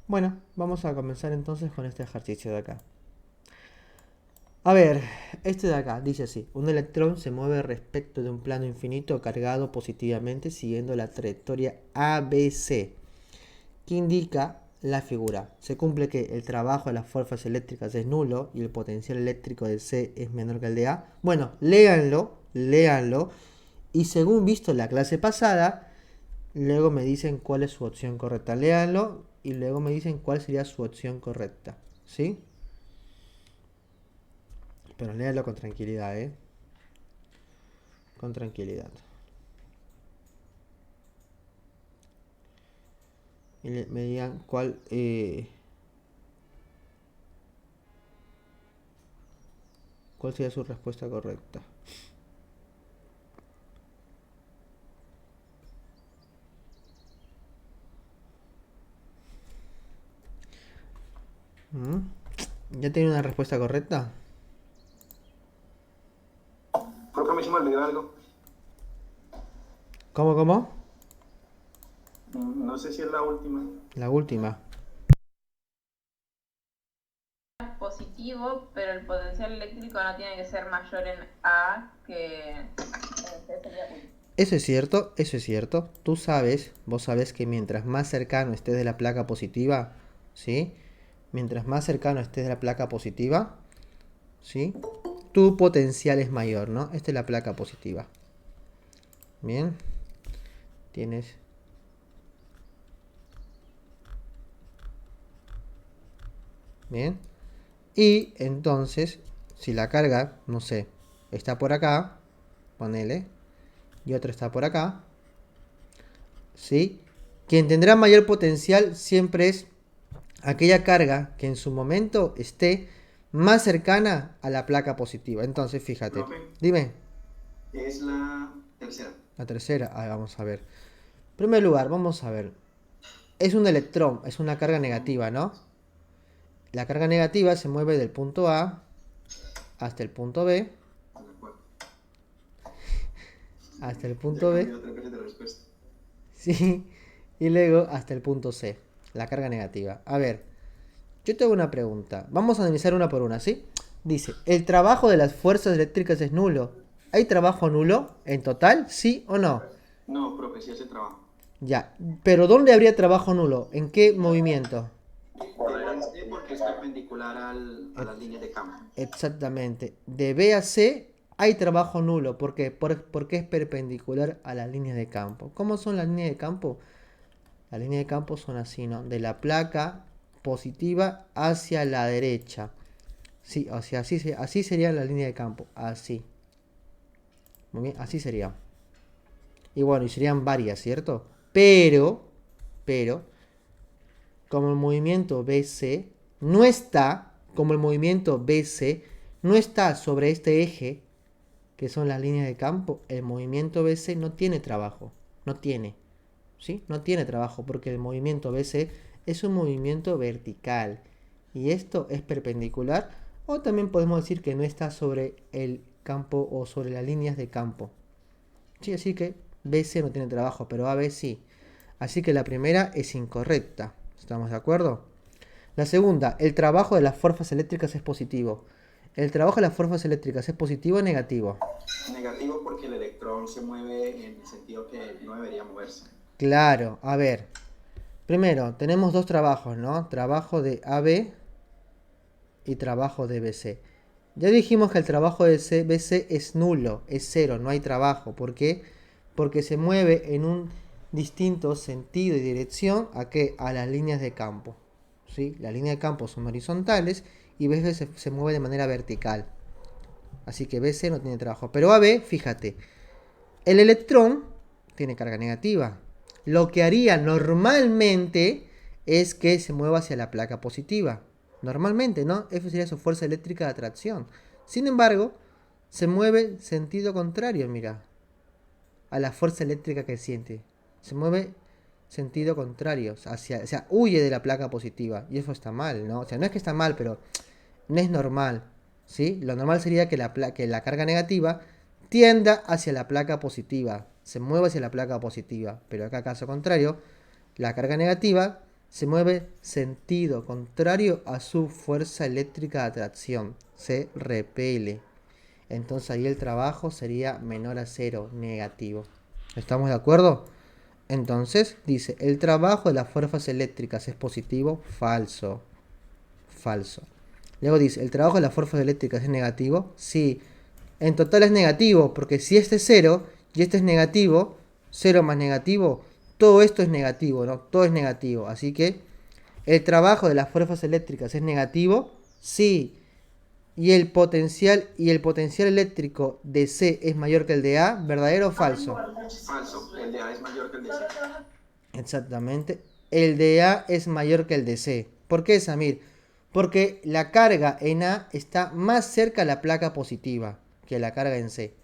Bueno, vamos a comenzar entonces con este ejercicio de acá. A ver, este de acá dice así: un electrón se mueve respecto de un plano infinito cargado positivamente siguiendo la trayectoria ABC, que indica la figura. Se cumple que el trabajo de las fuerzas eléctricas es nulo y el potencial eléctrico de C es menor que el de A. Bueno, léanlo. Y según visto en la clase pasada, luego me dicen cuál es su opción correcta. Léanlo y luego me dicen cuál sería su opción correcta. ¿Sí? Pero léanlo con tranquilidad, ¿eh? Con tranquilidad. Y me digan cuál sería su respuesta correcta. ¿Mm? ¿Ya tiene una respuesta correcta? Profe, me se me olvidó algo. ¿Cómo? No sé si es la última. La última. Positivo, pero el potencial eléctrico no tiene que ser mayor en A que en C sería útil. Eso es cierto, eso es cierto. Vos sabés que mientras más cercano estés de la placa positiva, ¿sí? Mientras más cercano estés de la placa positiva, ¿sí? Tu potencial es mayor, ¿no? Esta es la placa positiva. Bien. Tienes... Bien. Y entonces, si la carga, no sé, está por acá, ponele, y otra está por acá, ¿sí? Quien tendrá mayor potencial siempre es aquella carga que en su momento esté más cercana a la placa positiva. Entonces, fíjate, Profe, dime, es la tercera. la tercera, vamos a ver. En primer lugar, vamos a ver. Es un electrón, es una carga negativa, ¿no? La carga negativa se mueve del punto A hasta el punto B, De acuerdo. hasta el Ya punto B, cambió tres veces de respuesta. ¿sí? Y luego hasta el punto C, la carga negativa. A ver, yo te hago una pregunta. Vamos a analizar una por una, ¿sí? Dice, ¿el trabajo de las fuerzas eléctricas es nulo? ¿Hay trabajo nulo en total? ¿Sí o no? No, profe, sí hace trabajo. Ya, pero ¿dónde habría trabajo nulo? ¿En qué movimiento? Debe ser porque es perpendicular a E- las líneas de campo. Exactamente. De B a C hay trabajo nulo. ¿Por qué? Porque es perpendicular a las líneas de campo. ¿Cómo son las líneas de campo? Las líneas de campo son así, ¿no? De la placa positiva hacia la derecha. Sí, o sea, así sería la línea de campo. Así. Muy bien, así sería. Y bueno, y serían varias, ¿cierto? Pero, como el movimiento BC no está, como el movimiento BC no está sobre este eje, que son las líneas de campo, el movimiento BC no tiene trabajo. No tiene. ¿Sí? No tiene trabajo porque el movimiento BC es un movimiento vertical. Y esto es perpendicular. O también podemos decir que no está sobre el campo o sobre las líneas de campo. Sí, así que BC no tiene trabajo, pero AB sí. Así que la primera es incorrecta. ¿Estamos de acuerdo? La segunda, el trabajo de las fuerzas eléctricas es positivo. ¿El trabajo de las fuerzas eléctricas es positivo o negativo? Negativo porque el electrón se mueve en el sentido que no debería moverse. Claro, a ver. Primero, tenemos dos trabajos, ¿no? Trabajo de AB y trabajo de BC. Ya dijimos que el trabajo de BC es nulo, es cero, no hay trabajo. ¿Por qué? Porque se mueve en un distinto sentido y dirección a, ¿qué? A las líneas de campo. ¿Sí? Las líneas de campo son horizontales y BC se mueve de manera vertical. Así que BC no tiene trabajo. Pero AB, fíjate, el electrón tiene carga negativa. Lo que haría normalmente es que se mueva hacia la placa positiva. Normalmente, ¿no? Eso sería su fuerza eléctrica de atracción. Sin embargo, se mueve en sentido contrario, mira, a la fuerza eléctrica que siente. Se mueve sentido contrario, o sea, huye de la placa positiva. Y eso está mal, ¿no? O sea, no es que está mal, pero no es normal. ¿Sí? Lo normal sería que que la carga negativa tienda hacia la placa positiva, se mueva hacia la placa positiva. Pero acá, caso contrario, la carga negativa se mueve sentido contrario a su fuerza eléctrica de atracción. Se repele. Entonces ahí el trabajo sería menor a cero, negativo. ¿Estamos de acuerdo? Entonces dice, el trabajo de las fuerzas eléctricas es positivo, falso. Falso. Luego dice, ¿el trabajo de las fuerzas eléctricas es negativo? Sí. En total es negativo, porque si este es cero y este es negativo, cero más negativo, todo esto es negativo, ¿no? Todo es negativo. Así que, ¿el trabajo de las fuerzas eléctricas es negativo? Sí. Y el potencial eléctrico de C es mayor que el de A, ¿verdadero o falso? Falso. El de A es mayor que el de C. Exactamente. El de A es mayor que el de C. ¿Por qué, Samir? Porque la carga en A está más cerca a la placa positiva que la carga en C.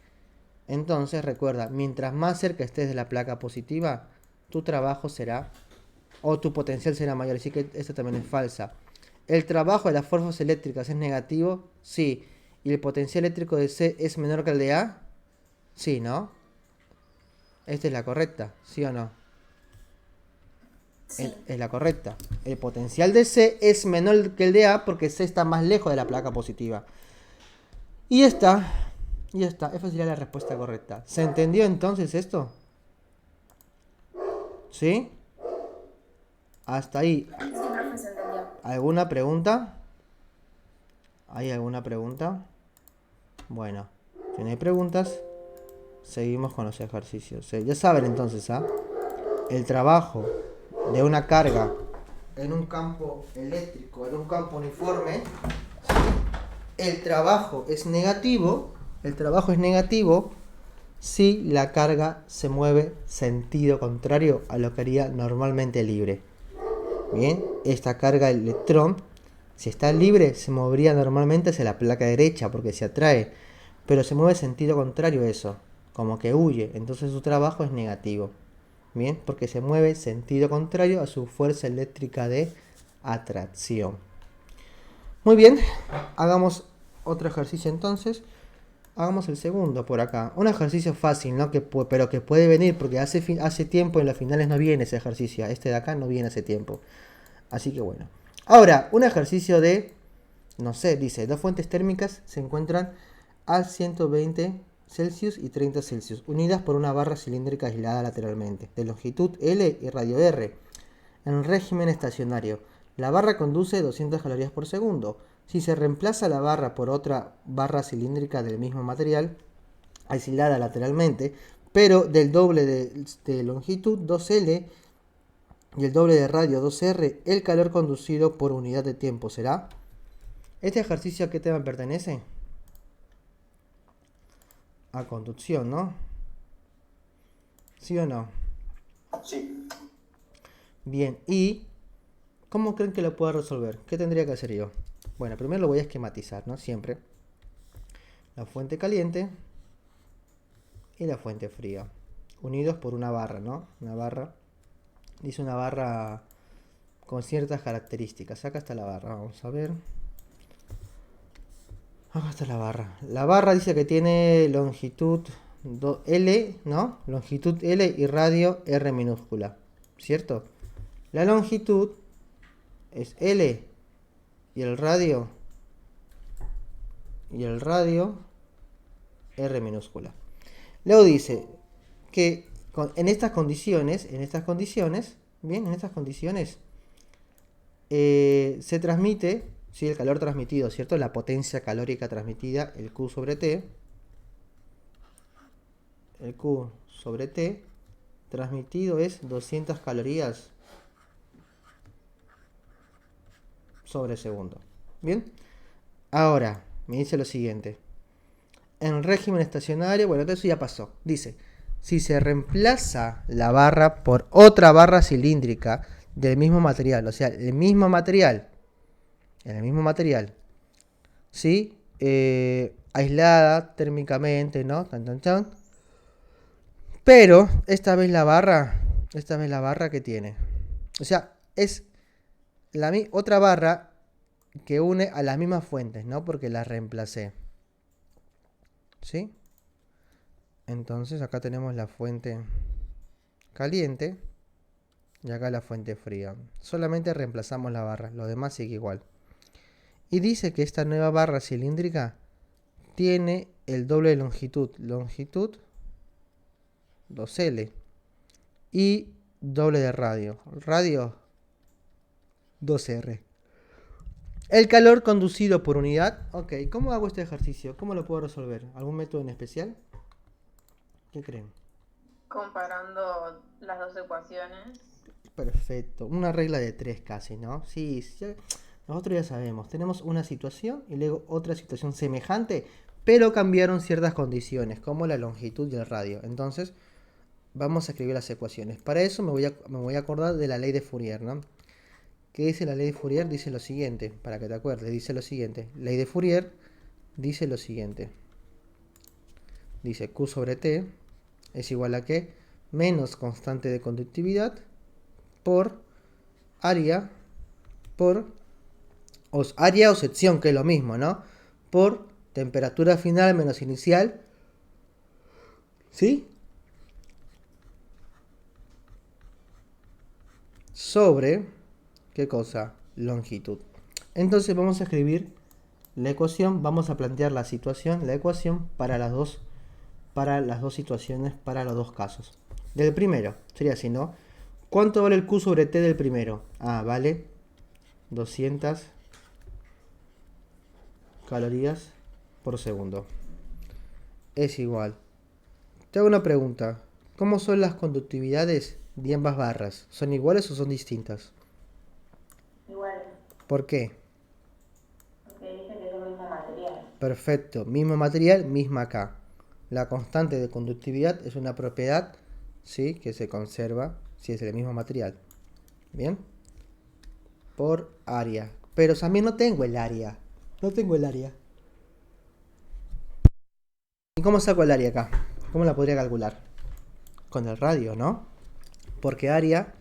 Entonces, recuerda, mientras más cerca estés de la placa positiva, tu trabajo será, o tu potencial será mayor. Así que esta también es falsa. ¿El trabajo de las fuerzas eléctricas es negativo? Sí. ¿Y el potencial eléctrico de C es menor que el de A? Sí, ¿no? Esta es la correcta, ¿sí o no? Sí. Es la correcta. El potencial de C es menor que el de A porque C está más lejos de la placa positiva. Y esta, esa sería la respuesta correcta. ¿Se entendió entonces esto? ¿Sí? Hasta ahí. Sí, profe, se entendió. ¿Alguna pregunta? ¿Hay alguna pregunta? Bueno, si no hay preguntas, seguimos con los ejercicios. Ya saben entonces, ¿ah? El trabajo de una carga en un campo eléctrico, en un campo uniforme, el trabajo es negativo si la carga se mueve sentido contrario a lo que haría normalmente libre. Bien, esta carga del electrón, si está libre, se movería normalmente hacia la placa derecha porque se atrae, pero se mueve sentido contrario a eso, como que huye, entonces su trabajo es negativo. Bien, porque se mueve sentido contrario a su fuerza eléctrica de atracción. Muy bien, hagamos otro ejercicio entonces. Hagamos el segundo por acá. Un ejercicio fácil, ¿no? Pero que puede venir porque hace tiempo en las finales no viene ese ejercicio. Este de acá no viene hace tiempo. Así que bueno. Ahora, un ejercicio de, no sé, dice, dos fuentes térmicas se encuentran a 120 Celsius y 30 Celsius, unidas por una barra cilíndrica aislada lateralmente, de longitud L y radio R, en régimen estacionario. La barra conduce 200 calorías por segundo. Si se reemplaza la barra por otra barra cilíndrica del mismo material, aislada lateralmente, pero del doble de longitud 2L y el doble de radio 2R, el calor conducido por unidad de tiempo será. ¿Este ejercicio a qué tema pertenece? A conducción, ¿no? ¿Sí o no? Sí. Bien, ¿y cómo creen que lo puedo resolver? ¿Qué tendría que hacer yo? Bueno, primero lo voy a esquematizar, ¿no? Siempre. La fuente caliente y la fuente fría. Unidos por una barra, ¿no? Una barra. Dice una barra con ciertas características. Acá está la barra, vamos a ver. Acá está la barra. La barra dice que tiene longitud L, ¿no? Longitud L y radio R minúscula. ¿Cierto? La longitud es L y el radio R minúscula. Luego dice que en estas condiciones, se transmite, ¿sí? El calor transmitido, ¿cierto? La potencia calórica transmitida, el Q sobre T. El Q sobre T transmitido es 200 calorías sobre segundo. Bien. Ahora, me dice lo siguiente. En régimen estacionario, bueno, todo eso ya pasó. Dice, si se reemplaza la barra por otra barra cilíndrica del mismo material, o sea, el mismo material, ¿sí? Aislada térmicamente, ¿no? Pero esta vez la barra que tiene. O sea, es otra barra que une a las mismas fuentes, ¿no? Porque las reemplacé. ¿Sí? Entonces acá tenemos la fuente caliente. Y acá la fuente fría. Solamente reemplazamos la barra, lo demás sigue igual. Y dice que esta nueva barra cilíndrica tiene el doble de longitud. Longitud 2L. Y doble de radio. Radio 2R. El calor conducido por unidad. Ok, ¿cómo hago este ejercicio? ¿Cómo lo puedo resolver? ¿Algún método en especial? ¿Qué creen? Comparando las dos ecuaciones. Perfecto. Una regla de 3 casi, ¿no? Sí, nosotros ya sabemos. Tenemos una situación y luego otra situación semejante, pero cambiaron ciertas condiciones, como la longitud y el radio. Entonces, vamos a escribir las ecuaciones. Para eso me voy a acordar de la ley de Fourier, ¿no? ¿Qué dice la ley de Fourier? Dice lo siguiente, para que te acuerdes, dice lo siguiente. Ley de Fourier dice lo siguiente. Dice Q sobre T es igual a ¿qué? Menos constante de conductividad por área por área o sección, que es lo mismo, ¿no? Por temperatura final menos inicial, ¿sí? Sobre, ¿qué cosa? Longitud. Entonces vamos a escribir la ecuación, vamos a plantear la situación, la ecuación para las dos situaciones, para los dos casos. Del primero, sería así, ¿no? ¿Cuánto vale el Q sobre T del primero? Ah, vale 200 calorías por segundo. Es igual. Te hago una pregunta. ¿Cómo son las conductividades de ambas barras? ¿Son iguales o son distintas? Igual, ¿Por qué? porque dice que es el mismo material. Perfecto. Mismo material, misma K. La constante de conductividad es una propiedad, ¿sí?, que se conserva si es el mismo material. ¿Bien? Por área. Pero también no tengo el área. No tengo el área. ¿Y cómo saco el área acá? ¿Cómo la podría calcular? Con el radio, ¿no? Porque área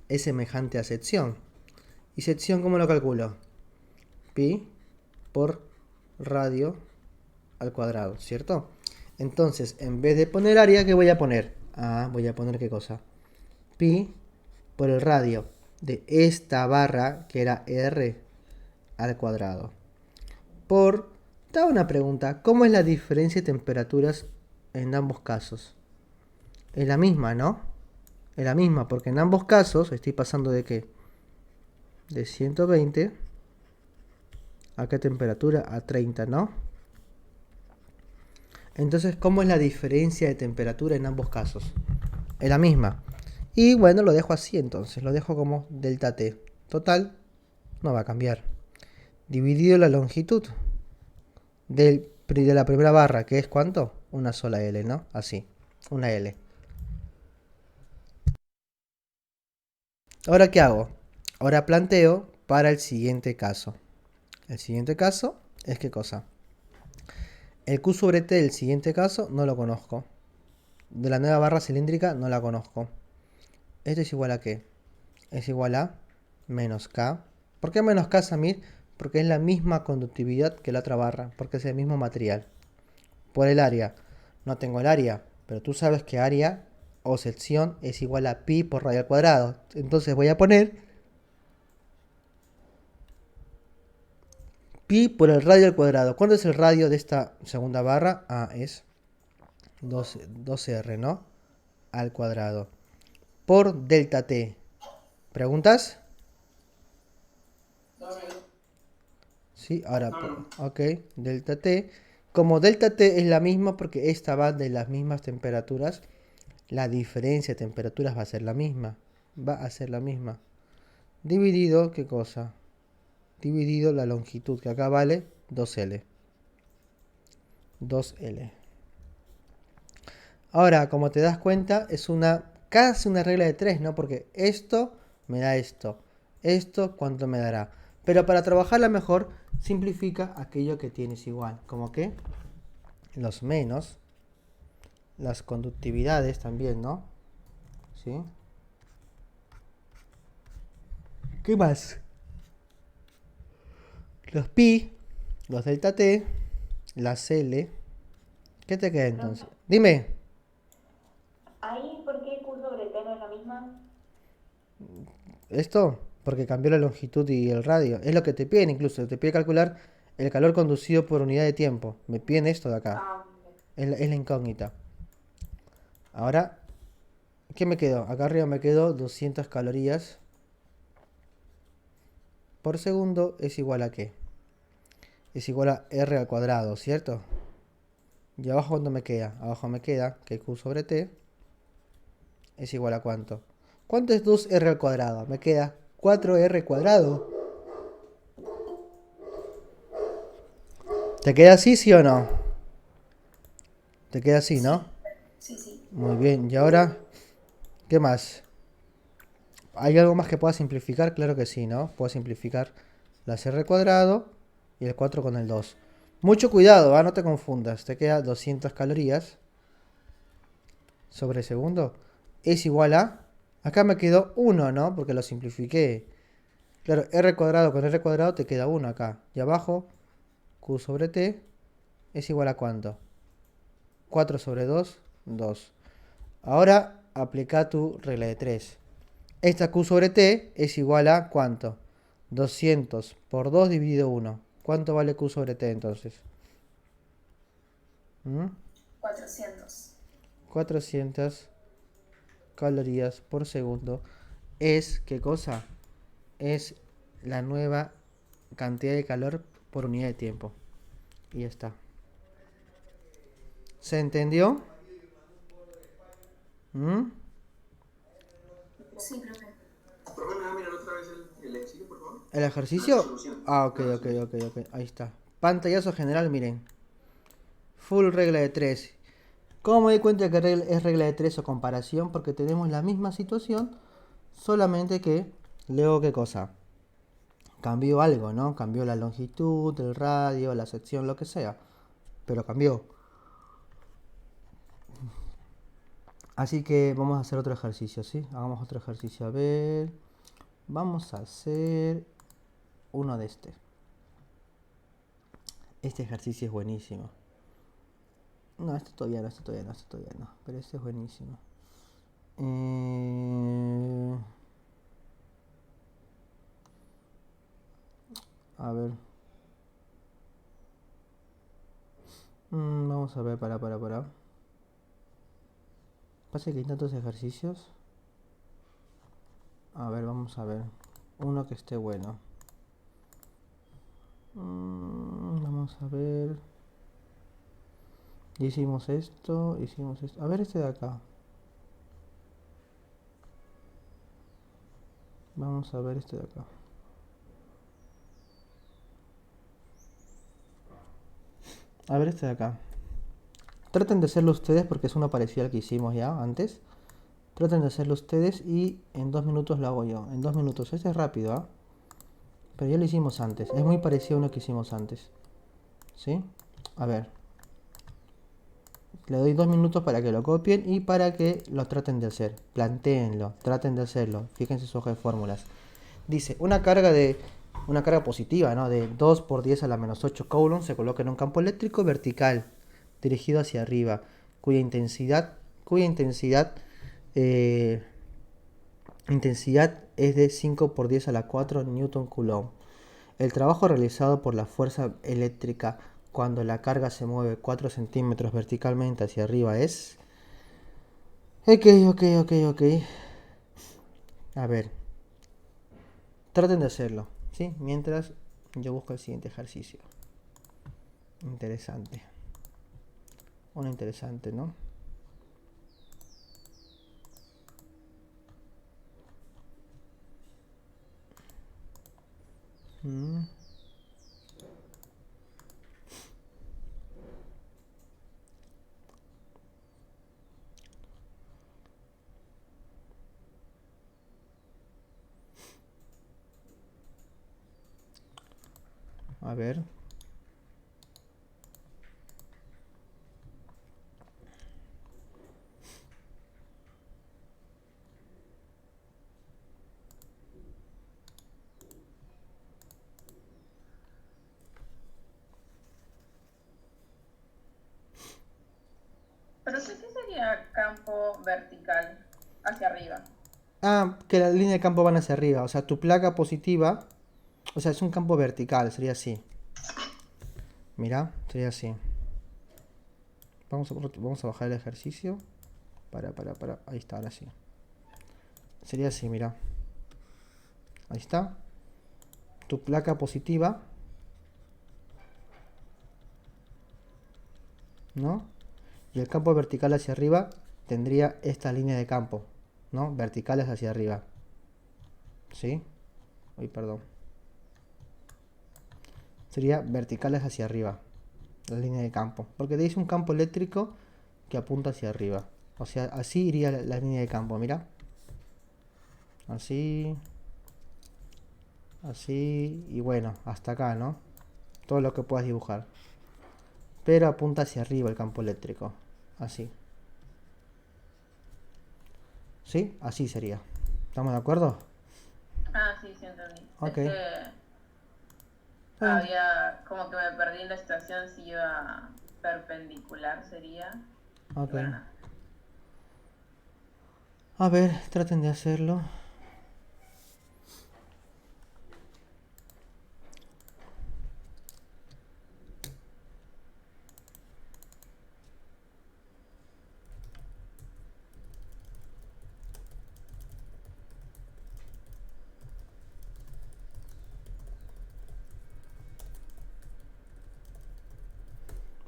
es semejante a sección. ¿Y sección cómo lo calculo? Pi por radio al cuadrado, ¿cierto? Entonces, en vez de poner área, ¿qué voy a poner? Ah, voy a poner ¿qué cosa? Pi por el radio de esta barra, que era R al cuadrado. Te hago una pregunta. ¿Cómo es la diferencia de temperaturas en ambos casos? Es la misma, ¿no? Es la misma, porque en ambos casos estoy pasando de ¿qué? De 120 a qué temperatura? A 30, ¿no? Entonces, ¿cómo es la diferencia de temperatura en ambos casos? Es la misma. Y bueno, lo dejo así entonces. Lo dejo como delta T. Total, no va a cambiar. Dividido la longitud de la primera barra, que es ¿cuánto? Una sola L, ¿no? Así, una L. Ahora, ¿qué hago? Ahora planteo para el siguiente caso. El siguiente caso es ¿qué cosa? El Q sobre T del siguiente caso no lo conozco. De la nueva barra cilíndrica no la conozco. ¿Esto es igual a qué? Es igual a menos K. ¿Por qué menos K, Samir? Porque es la misma conductividad que la otra barra, porque es el mismo material. Por el área. No tengo el área, pero tú sabes que área o sección es igual a pi por radio al cuadrado. Entonces voy a poner pi por el radio al cuadrado. ¿Cuánto es el radio de esta segunda barra? Ah, es 12R, ¿no? Al cuadrado. Por delta T. ¿Preguntas? Sí, ahora, ok, delta T. Como delta T es la misma porque esta va de las mismas temperaturas, la diferencia de temperaturas va a ser la misma. Va a ser la misma. Dividido, ¿qué cosa? Dividido la longitud, que acá vale 2L. 2L. Ahora, como te das cuenta, es casi una regla de 3, ¿no? Porque esto me da esto. Esto, ¿cuánto me dará? Pero para trabajarla mejor, simplifica aquello que tienes igual. Como que los menos, las conductividades también, ¿no? ¿Sí? ¿Qué más? Los pi, los delta T, las L. ¿Qué te queda entonces? Profe, Dime. ¿ahí por qué Q sobre T no es la misma? Esto, porque cambió la longitud y el radio. Es lo que te piden incluso. Te pide calcular el calor conducido por unidad de tiempo. Me piden esto de acá. Ah, Es la incógnita. Ahora, ¿qué me quedó? Acá arriba me quedó 200 calorías por segundo es igual a qué? Es igual a R al cuadrado, ¿cierto? ¿Y abajo cuánto me queda? Abajo me queda que Q sobre T es igual a ¿cuánto? ¿Cuánto es 2R al cuadrado? Me queda 4R cuadrado. ¿Te queda así, sí o no? Te queda así, ¿no? Sí, sí, sí. Muy bien. ¿Y ahora qué más? ¿Hay algo más que pueda simplificar? Claro que sí, ¿no? Puedo simplificar las R cuadrado y el 4 con el 2. Mucho cuidado, ¿va? No te confundas. Te queda 200 calorías sobre segundo es igual a... Acá me quedó 1, ¿no? Porque lo simplifiqué. Claro, R cuadrado con R cuadrado te queda 1 acá. Y abajo, Q sobre T es igual a ¿cuánto? 4 sobre 2, 2. Ahora aplica tu regla de 3. Esta Q sobre T es igual a ¿cuánto? 200 por 2 dividido 1. ¿Cuánto vale Q sobre T entonces? ¿Mm? 400. 400 calorías por segundo es, ¿qué cosa? Es la nueva cantidad de calor por unidad de tiempo. Y ya está. ¿Se entendió? ¿Mm? Sí, profe. Profe, ¿me va a mirar otra vez el ejercicio, por favor? ¿El La ejercicio? resolución. Ah, ok, La ok, resolución. ok, ok. Ahí está. Pantallazo general, miren. Full regla de 3. ¿Cómo me di cuenta que es regla de 3 o comparación? Porque tenemos la misma situación, solamente que luego qué cosa. Cambió algo, ¿no? Cambió la longitud, el radio, la sección, lo que sea. Pero cambió. Así que vamos a hacer otro ejercicio, ¿sí? Hagamos otro ejercicio. A ver. Vamos a hacer uno de este. Este ejercicio es buenísimo. No, este todavía no, este todavía no, este todavía no. Pero este es buenísimo. A ver. Vamos a ver, para. Pasa que hay tantos ejercicios. A ver, vamos a ver. Uno que esté bueno. Vamos a ver. Hicimos esto, hicimos esto. A ver este de acá. Vamos a ver este de acá. A ver este de acá. Traten de hacerlo ustedes porque es uno parecido al que hicimos ya antes. Traten de hacerlo ustedes y en 2 minutos lo hago yo. En 2 minutos. Este es rápido, ¿ah? Pero ya lo hicimos antes. Es muy parecido a uno que hicimos antes. ¿Sí? A ver. Le doy 2 minutos para que lo copien y para que lo traten de hacer. Plantéenlo, traten de hacerlo. Fíjense su hoja de fórmulas. Dice, una carga positiva, ¿no? De 2 por 10 a la menos 8 coulombs se coloca en un campo eléctrico vertical, dirigido hacia arriba, eh, intensidad es de 5 por 10 a la 4 newton coulomb. El trabajo realizado por la fuerza eléctrica cuando la carga se mueve 4 centímetros verticalmente hacia arriba es... Ok. A ver, traten de hacerlo, ¿sí? Mientras yo busco el siguiente ejercicio. Interesante. Uno interesante, ¿no? Mm, a ver. pero ¿qué sería campo vertical hacia arriba? Ah, que la línea de campo van hacia arriba. O sea, tu placa positiva. O sea, es un campo vertical, sería así. Mira, sería así. Vamos a bajar el ejercicio. Para. Ahí está, ahora sí. Sería así, mira. Ahí está. Tu placa positiva. ¿No? Y el campo vertical hacia arriba tendría esta línea de campo, ¿no? Verticales hacia arriba. ¿Sí? Uy, perdón. Sería verticales hacia arriba, la línea de campo. Porque te dice un campo eléctrico que apunta hacia arriba. O sea, así iría la línea de campo, mira. Así. Así. Y bueno, hasta acá, ¿no? Todo lo que puedas dibujar. Pero apunta hacia arriba el campo eléctrico. Así. ¿Sí? Así sería. ¿Estamos de acuerdo? Ah, sí, sí, entendí. Ok. Es que había, como que me perdí en la situación si iba perpendicular sería. Ok. Bueno, nada. A ver, traten de hacerlo.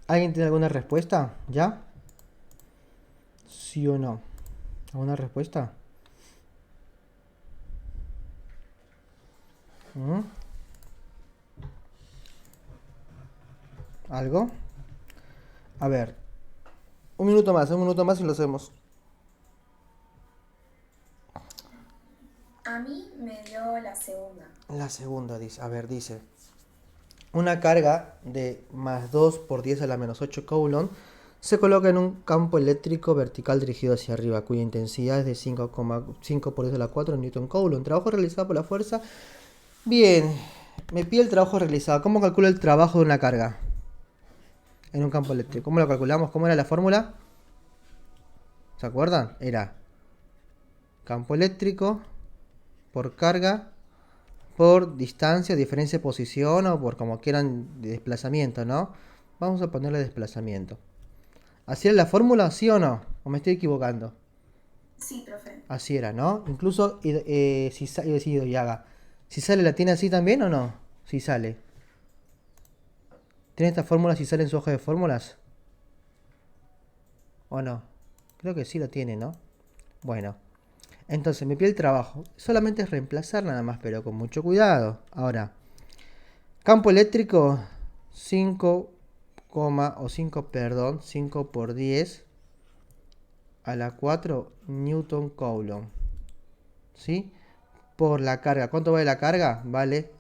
¿Alguien tiene alguna respuesta? ¿Ya? ¿Sí o no? ¿Alguna respuesta? ¿Mm? ¿Algo? A ver, un minuto más y lo hacemos. A mí me dio la segunda. La segunda dice, a ver, dice, una carga de más 2 por 10 a la menos 8 coulomb se coloca en un campo eléctrico vertical dirigido hacia arriba, cuya intensidad es de 5,5 por 10 a la 4 newton coulomb. Trabajo realizado por la fuerza. Bien, me pide el trabajo realizado. ¿Cómo calculo el trabajo de una carga en un campo eléctrico? ¿Cómo lo calculamos? ¿Cómo era la fórmula? ¿Se acuerdan? Era campo eléctrico por carga por distancia, diferencia de posición o por como quieran de desplazamiento, ¿no? Vamos a ponerle desplazamiento. ¿Así era la fórmula, sí o no? ¿O me estoy equivocando? Sí, profe. Así era, ¿no? Incluso si Yaga, si sale la tiene así también o no? Si sale. ¿Tiene esta fórmula si sale en su hoja de fórmulas? ¿O no? Creo que sí lo tiene, ¿no? Bueno. Entonces me pide el trabajo. Solamente es reemplazar nada más, pero con mucho cuidado. Ahora, campo eléctrico 5, o 5 por 10 a la 4 newton coulomb. ¿Sí? Por la carga. ¿Cuánto vale la carga? Vale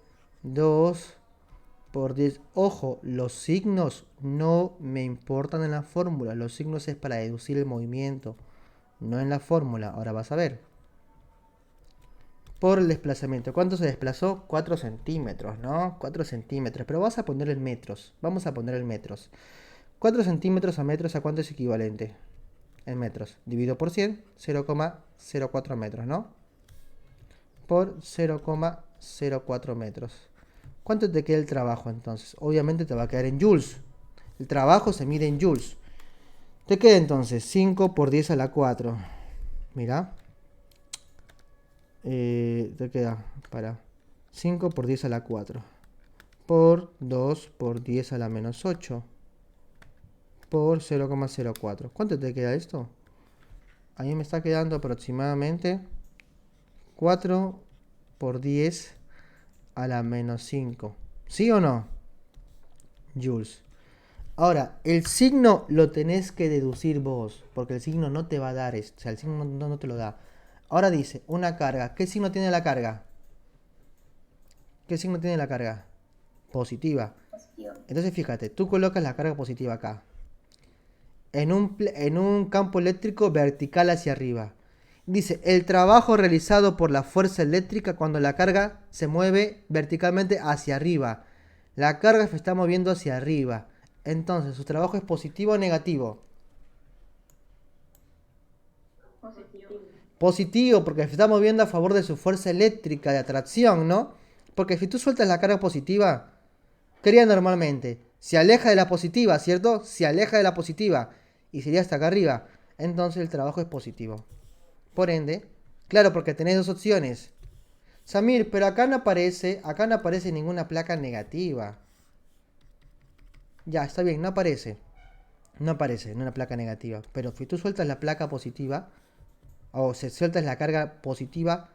2 por 10. Ojo, los signos no me importan en la fórmula. Los signos es para deducir el movimiento, no en la fórmula. Ahora vas a ver. Por el desplazamiento. ¿Cuánto se desplazó? 4 centímetros, ¿no? 4 centímetros. Pero vas a poner en metros. Vamos a poner en metros. 4 centímetros a metros, ¿a cuánto es equivalente? En metros. Dividido por 100, 0,04 metros, ¿no? Por 0,04 metros. ¿Cuánto te queda el trabajo entonces? Obviamente te va a quedar en joules. El trabajo se mide en joules. Te queda entonces 5 por 10 a la 4. Mira. Te queda para 5 por 10 a la 4 por 2 por 10 a la menos 8 por 0,04. ¿Cuánto te queda esto? A mí me está quedando aproximadamente 4 por 10 a la menos 5. ¿Sí o no? Joules. Ahora, el signo lo tenés que deducir vos, porque el signo no te va a dar esto, o sea, el signo no te lo da. Ahora dice, una carga. ¿Qué signo tiene la carga? ¿Qué signo tiene la carga? Positiva. Positivo. Entonces fíjate, tú colocas la carga positiva acá. En un campo eléctrico vertical hacia arriba. Dice, el trabajo realizado por la fuerza eléctrica cuando la carga se mueve verticalmente hacia arriba. La carga se está moviendo hacia arriba. Entonces, ¿su trabajo es positivo o negativo? Positivo. Positivo, porque se está moviendo a favor de su fuerza eléctrica de atracción, ¿no? Porque si tú sueltas la carga positiva, ¿qué haría normalmente? Se aleja de la positiva, ¿cierto? Se aleja de la positiva y sería hasta acá arriba. Entonces el trabajo es positivo. Por ende, claro, porque tenés dos opciones. Samir, pero acá no aparece ninguna placa negativa. Ya, está bien, no aparece. No aparece en una placa negativa. Pero si tú sueltas la placa positiva, o se sueltas la carga positiva,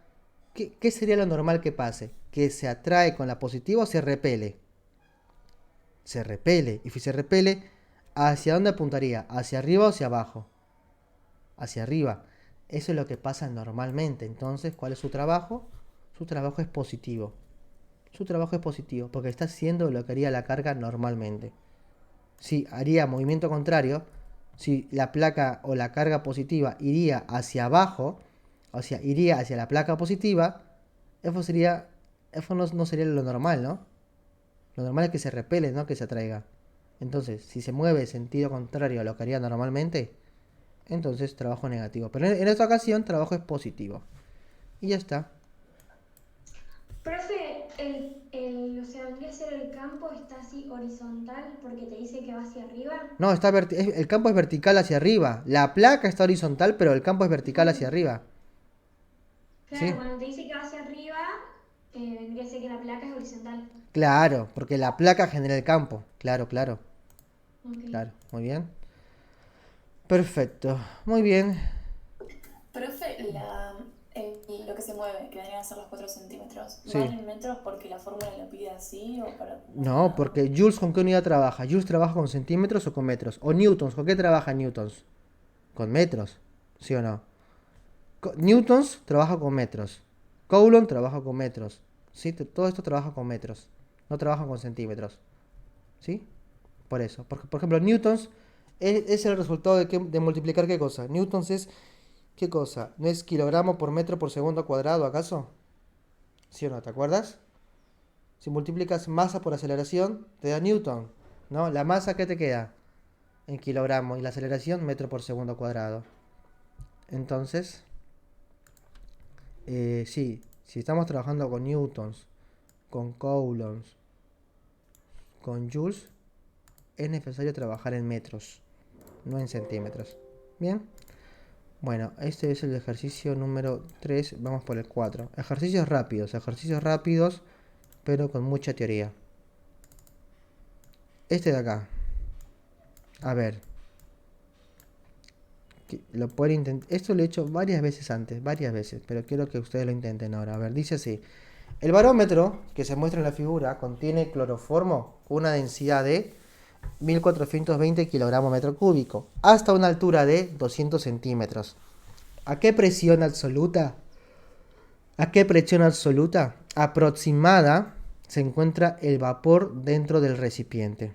¿qué sería lo normal que pase? ¿Que se atrae con la positiva o se repele? Se repele. Y si se repele, ¿hacia dónde apuntaría? ¿Hacia arriba o hacia abajo? Hacia arriba. Eso es lo que pasa normalmente. Entonces, ¿cuál es su trabajo? Su trabajo es positivo. Su trabajo es positivo porque está haciendo lo que haría la carga normalmente. Si haría movimiento contrario, si la placa o la carga positiva iría hacia abajo, o sea, iría hacia la placa positiva, eso no sería lo normal, ¿no? Lo normal es que se repele, no que se atraiga. Entonces, si se mueve en sentido contrario a lo que haría normalmente, entonces trabajo negativo. Pero en esta ocasión, trabajo es positivo. Y ya está. Profe, o sea, vendría a ser el campo está así horizontal porque te dice que va hacia arriba. No, el campo es vertical hacia arriba. La placa está horizontal, pero el campo es vertical hacia arriba. Claro, ¿Sí? cuando te dice que va hacia arriba, vendría a ser que la placa es horizontal. Claro, porque la placa genera el campo. Claro, claro, Ok. claro. Muy bien. Perfecto. Muy bien. Profe, lo que se mueve, que vendrían a ser los 4 centímetros, ¿van Sí. en metros porque la fórmula lo pide así o para más que No, nada? porque Joules ¿con qué unidad trabaja? Joules trabaja con centímetros o con metros. O Newtons, ¿con qué trabaja Newtons? Con metros. ¿Sí o no? Newtons trabaja con metros. Coulomb trabaja con metros. ¿Sí? Todo esto trabaja con metros. No trabaja con centímetros. ¿Sí? Por eso. Por ejemplo, Newtons es el resultado de multiplicar qué cosa. Newtons es ¿qué cosa? ¿No es kilogramo por metro por segundo cuadrado, acaso? ¿Sí o no? ¿Te acuerdas? Si multiplicas masa por aceleración, te da Newton. ¿No? ¿La masa qué te queda? En kilogramo. Y la aceleración, metro por segundo cuadrado. Entonces, sí. Si estamos trabajando con newtons, con coulombs, con joules, es necesario trabajar en metros, no en centímetros. ¿Bien? Bueno, este es el ejercicio número 3. Vamos por el 4. Ejercicios rápidos, pero con mucha teoría. Este de acá. A ver. Lo pueden intentar. Esto lo he hecho varias veces antes, varias veces, pero quiero que ustedes lo intenten ahora. A ver, dice así. El barómetro que se muestra en la figura contiene cloroformo con una densidad de 1420 kilogramos metro cúbico, hasta una altura de 200 centímetros. ¿A qué presión absoluta? ¿A qué presión absoluta aproximada se encuentra el vapor dentro del recipiente?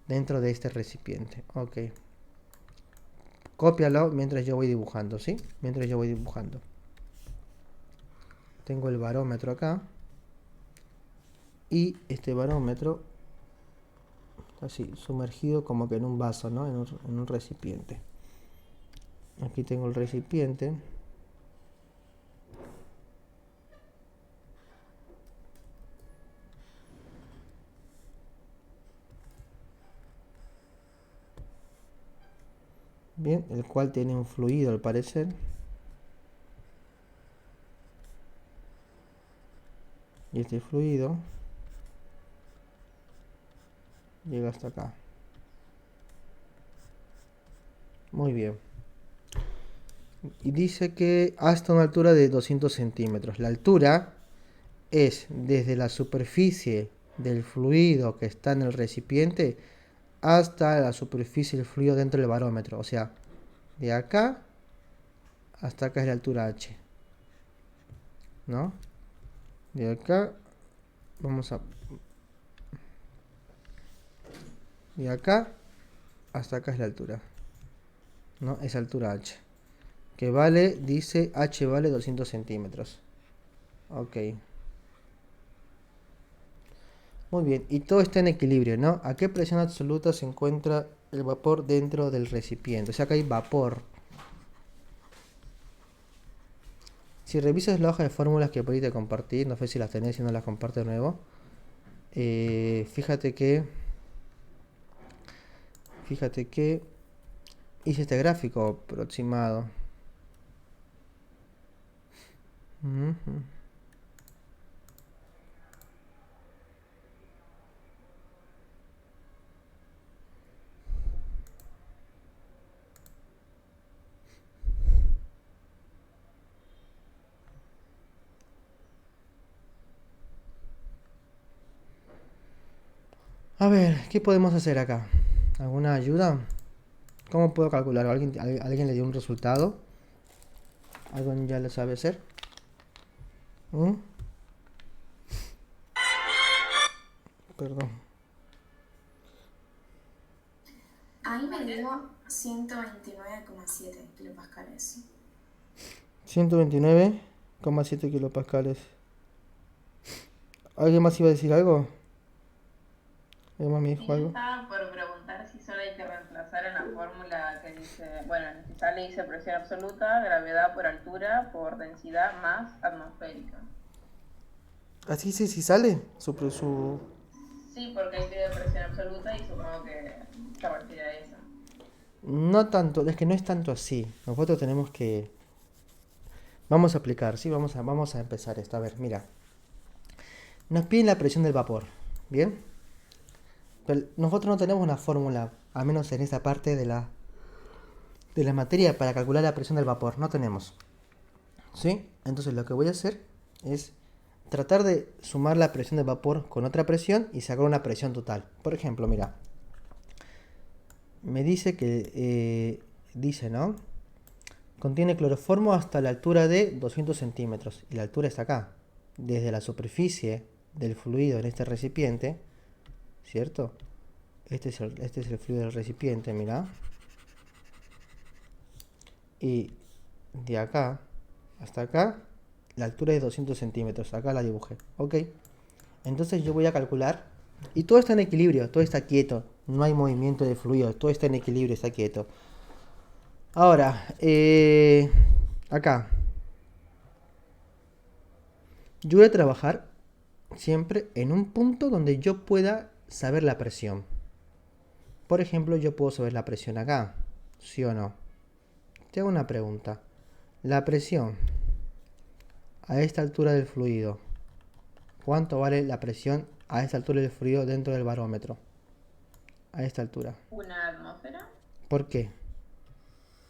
Dentro de este recipiente. Ok. Cópialo mientras yo voy dibujando, ¿sí? Mientras yo voy dibujando. Tengo el barómetro acá. Y este barómetro está así, sumergido como que en un vaso, ¿no? En un recipiente. Aquí tengo el recipiente. Bien, el cual tiene un fluido al parecer. Y este fluido llega hasta acá. Muy bien. Y dice que hasta una altura de 200 centímetros. La altura es desde la superficie del fluido que está en el recipiente hasta la superficie del fluido dentro del barómetro. O sea, de acá hasta acá es la altura H. ¿No? De acá vamos a... De acá hasta acá es la altura. ¿No? Es altura H. Que vale, dice, H vale 200 centímetros. Ok. Muy bien, y todo está en equilibrio, ¿no? ¿A qué presión absoluta se encuentra el vapor dentro del recipiente? O sea que hay vapor. Si revisas la hoja de fórmulas que por ahí te compartí, no sé si las tenés, si no las comparto de nuevo. Fíjate que hice este gráfico aproximado. Ujú. A ver, ¿qué podemos hacer acá? ¿Alguna ayuda? ¿Cómo puedo calcular? ¿Alguien le dio un resultado? ¿Alguien ya lo sabe hacer? ¿Mm? Perdón. Ahí me dio 129,7 kilopascales. 129,7 kilopascales. ¿Alguien más iba a decir algo? ¿Alguien más me dijo Sí, yo algo? estaba por preguntar si solo hay que reemplazar en la fórmula que dice, bueno, en el que sale dice presión absoluta, gravedad por altura, por densidad más atmosférica. Así sí, sí sale. Sí, porque ahí pide presión absoluta y supongo que se refiere a eso. No tanto, es que no es tanto así. Nosotros tenemos que... Vamos a aplicar, ¿sí? Vamos a empezar esto. A ver, mira. Nos piden la presión del vapor, ¿bien? Pero nosotros no tenemos una fórmula, al menos en esta parte de la materia, para calcular la presión del vapor. No tenemos. ¿Sí? Entonces lo que voy a hacer es tratar de sumar la presión del vapor con otra presión y sacar una presión total. Por ejemplo, mira. Me dice que... dice, ¿no? Contiene cloroformo hasta la altura de 200 centímetros. Y la altura está acá. Desde la superficie del fluido en este recipiente, ¿cierto? Este es el fluido del recipiente, mira. Y de acá hasta acá, la altura es 200 centímetros. Acá la dibujé. Ok. Entonces yo voy a calcular. Y todo está en equilibrio, todo está quieto. No hay movimiento de fluido, todo está en equilibrio, está quieto. Ahora, acá. Yo voy a trabajar siempre en un punto donde yo pueda saber la presión. Por ejemplo, yo puedo saber la presión acá, ¿sí o no? Te hago una pregunta. La presión a esta altura del fluido, ¿cuánto vale la presión a esta altura del fluido dentro del barómetro? A esta altura. ¿Una atmósfera? ¿Por qué?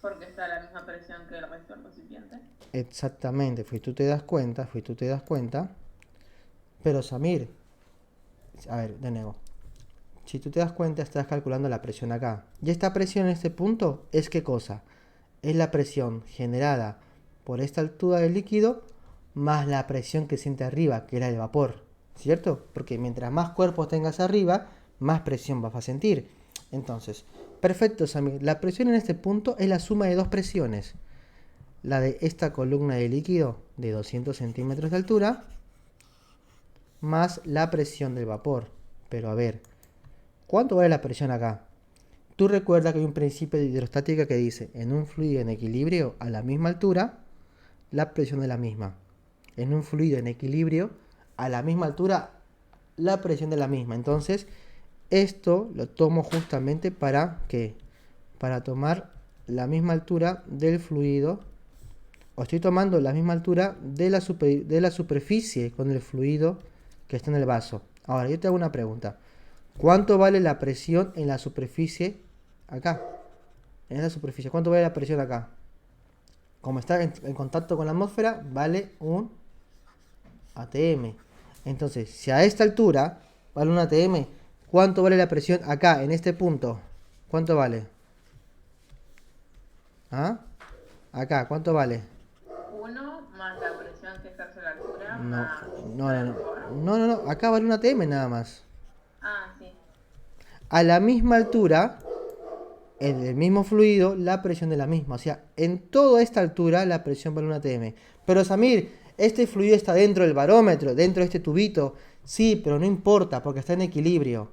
Porque está a la misma presión que el resto del recipiente. Exactamente, tú te das cuenta. Pero Samir, a ver, de nuevo. Si tú te das cuenta, estás calculando la presión acá. Y esta presión en este punto es ¿qué cosa? Es la presión generada por esta altura del líquido más la presión que siente arriba, que era el vapor, ¿cierto? Porque mientras más cuerpos tengas arriba, más presión vas a sentir. Entonces, perfecto, Samir. La presión en este punto es la suma de dos presiones. La de esta columna de líquido de 200 centímetros de altura más la presión del vapor. Pero a ver, ¿cuánto vale la presión acá? Tú recuerdas que hay un principio de hidrostática que dice, en un fluido en equilibrio a la misma altura, la presión es la misma. En un fluido en equilibrio a la misma altura, la presión es la misma. Entonces, esto lo tomo justamente para ¿qué? Para tomar la misma altura del fluido, o estoy tomando la misma altura de la superficie con el fluido que está en el vaso. Ahora, yo te hago una pregunta. ¿Cuánto vale la presión en la superficie acá? En esa superficie, ¿cuánto vale la presión acá? Como está en contacto con la atmósfera, vale un ATM. Entonces, si a esta altura vale un ATM, ¿cuánto vale la presión acá, en este punto? ¿Cuánto vale? ¿Ah? Acá, ¿cuánto vale? 1 más la presión que ejerce la altura No, más no. Acá vale un ATM nada más. Ah, sí. A la misma altura, en el mismo fluido, la presión es la misma. O sea, en toda esta altura la presión vale un ATM. Pero Samir, este fluido está dentro del barómetro, dentro de este tubito. Sí, pero no importa porque está en equilibrio.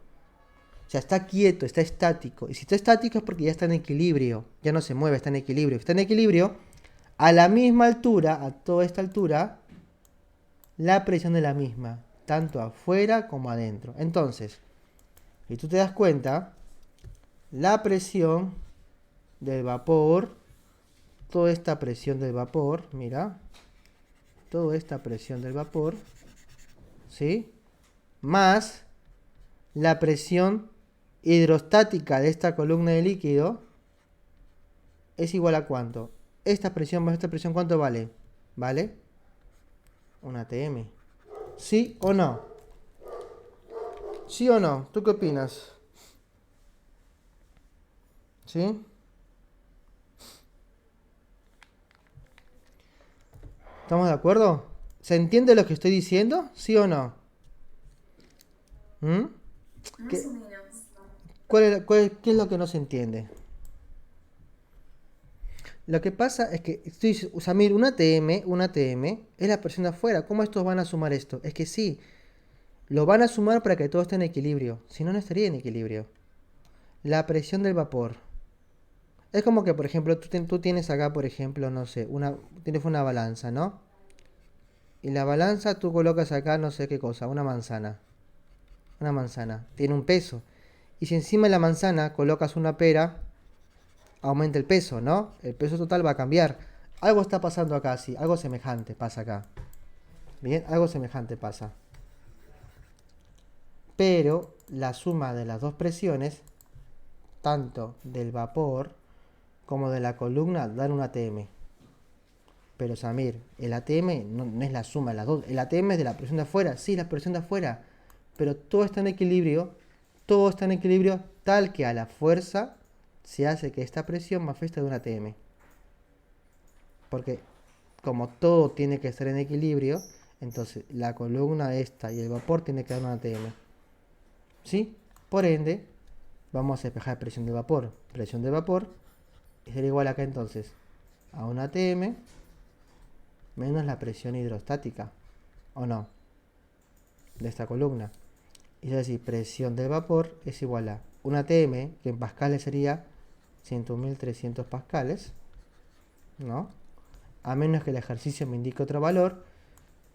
O sea, está quieto, está estático. Y si está estático es porque ya está en equilibrio. Ya no se mueve, está en equilibrio. Si está en equilibrio, A la misma altura, a toda esta altura, la presión es la misma, tanto afuera como adentro. Entonces, si tú te das cuenta, la presión del vapor, toda esta presión del vapor, mira, toda esta presión del vapor, ¿sí? Más la presión hidrostática de esta columna de líquido es igual a ¿cuánto? Esta presión más esta presión, ¿cuánto vale? ¿Vale? 1 atm. ¿Sí o no? ¿Sí o no? ¿Tú qué opinas? ¿Sí? ¿Estamos de acuerdo? ¿Se entiende lo que estoy diciendo? ¿Sí o no? ¿Mm? Más o menos. ¿Qué es lo que no se entiende? Lo que pasa es que, Samir, un ATM es la presión de afuera. ¿Cómo estos van a sumar esto? Es que sí, lo van a sumar para que todo esté en equilibrio. Si no, no estaría en equilibrio. La presión del vapor. Es como que, por ejemplo, tú tienes acá, por ejemplo, no sé, tienes una balanza, ¿no? Y la balanza tú colocas acá, no sé qué cosa, una manzana. Una manzana. Tiene un peso. Y si encima de la manzana colocas una pera, aumenta el peso, ¿no? El peso total va a cambiar. Algo está pasando acá, sí. Algo semejante pasa acá. Bien, algo semejante pasa. Pero la suma de las dos presiones, tanto del vapor como de la columna, dan un ATM. Pero Samir, el ATM no es la suma de las dos. El ATM es de la presión de afuera. Sí, la presión de afuera. Pero todo está en equilibrio. Todo está en equilibrio tal que a la fuerza se hace que esta presión manifieste de un ATM. Porque como todo tiene que estar en equilibrio, entonces la columna esta y el vapor tiene que dar un ATM. ¿Sí? Por ende, vamos a despejar presión de vapor. Presión de vapor será igual acá entonces a un ATM menos la presión hidrostática, ¿o no? De esta columna. Y es decir, presión del vapor es igual a un ATM, que en pascales sería 100.300 pascales, ¿no? A menos que el ejercicio me indique otro valor,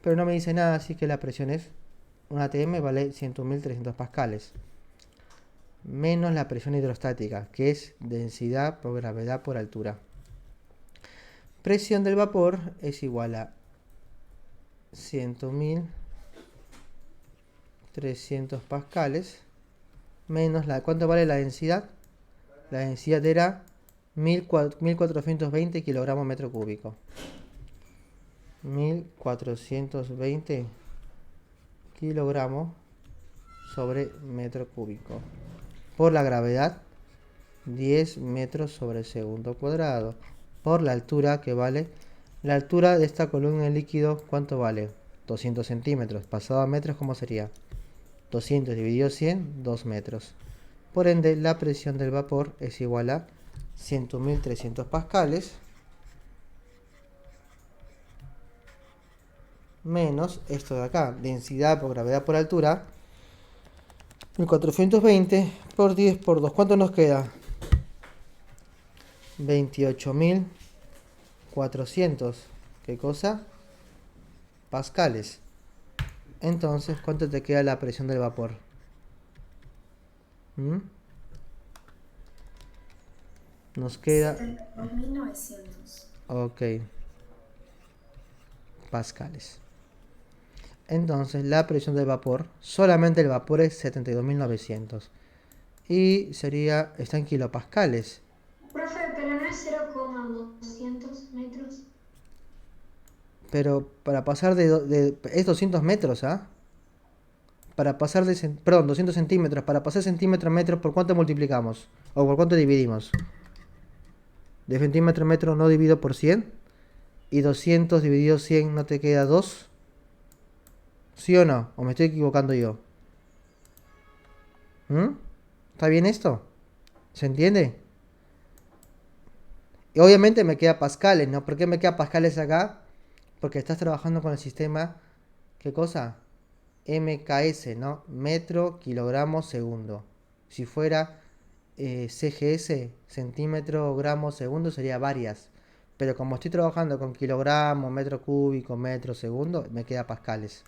pero no me dice nada, así que la presión es, un ATM vale 100.300 pascales, menos la presión hidrostática, que es densidad por gravedad por altura. Presión del vapor es igual a 100.300 pascales menos ¿cuánto vale la densidad? La densidad era 1420 kilogramos metro cúbico. 1420 kilogramos sobre metro cúbico. Por la gravedad, 10 metros sobre segundo cuadrado. Por la altura, que vale, la altura de esta columna de líquido, ¿cuánto vale? 200 centímetros. Pasado a metros, ¿cómo sería? 200 dividido 100, 2 metros. Por ende, la presión del vapor es igual a 100.300 pascales menos esto de acá, densidad por gravedad por altura, 1420 por 10 por 2. ¿Cuánto nos queda? 28.400. ¿Qué cosa? Pascales. Entonces, ¿cuánto te queda la presión del vapor? Nos queda... 72.900. Ok. Pascales. Entonces, la presión del vapor, solamente el vapor es 72.900. Y sería, está en kilopascales. Profe, pero no es 0,200 metros. Pero para pasar es 200 metros, ¿ah? Para pasar perdón, 200 centímetros. Para pasar centímetro a metro, ¿por cuánto multiplicamos? ¿O por cuánto dividimos? De centímetro a metro no divido por 100. Y 200 dividido 100 no te queda 2. ¿Sí o no? ¿O me estoy equivocando yo? ¿Está bien esto? ¿Se entiende? Y obviamente me queda pascales, ¿no? ¿Por qué me queda pascales acá? Porque estás trabajando con el sistema, ¿qué cosa? MKS, ¿no? Metro, kilogramo, segundo. Si fuera CGS, centímetro, gramo, segundo, sería varias. Pero como estoy trabajando con kilogramos, metro cúbico, metro segundo, me queda pascales.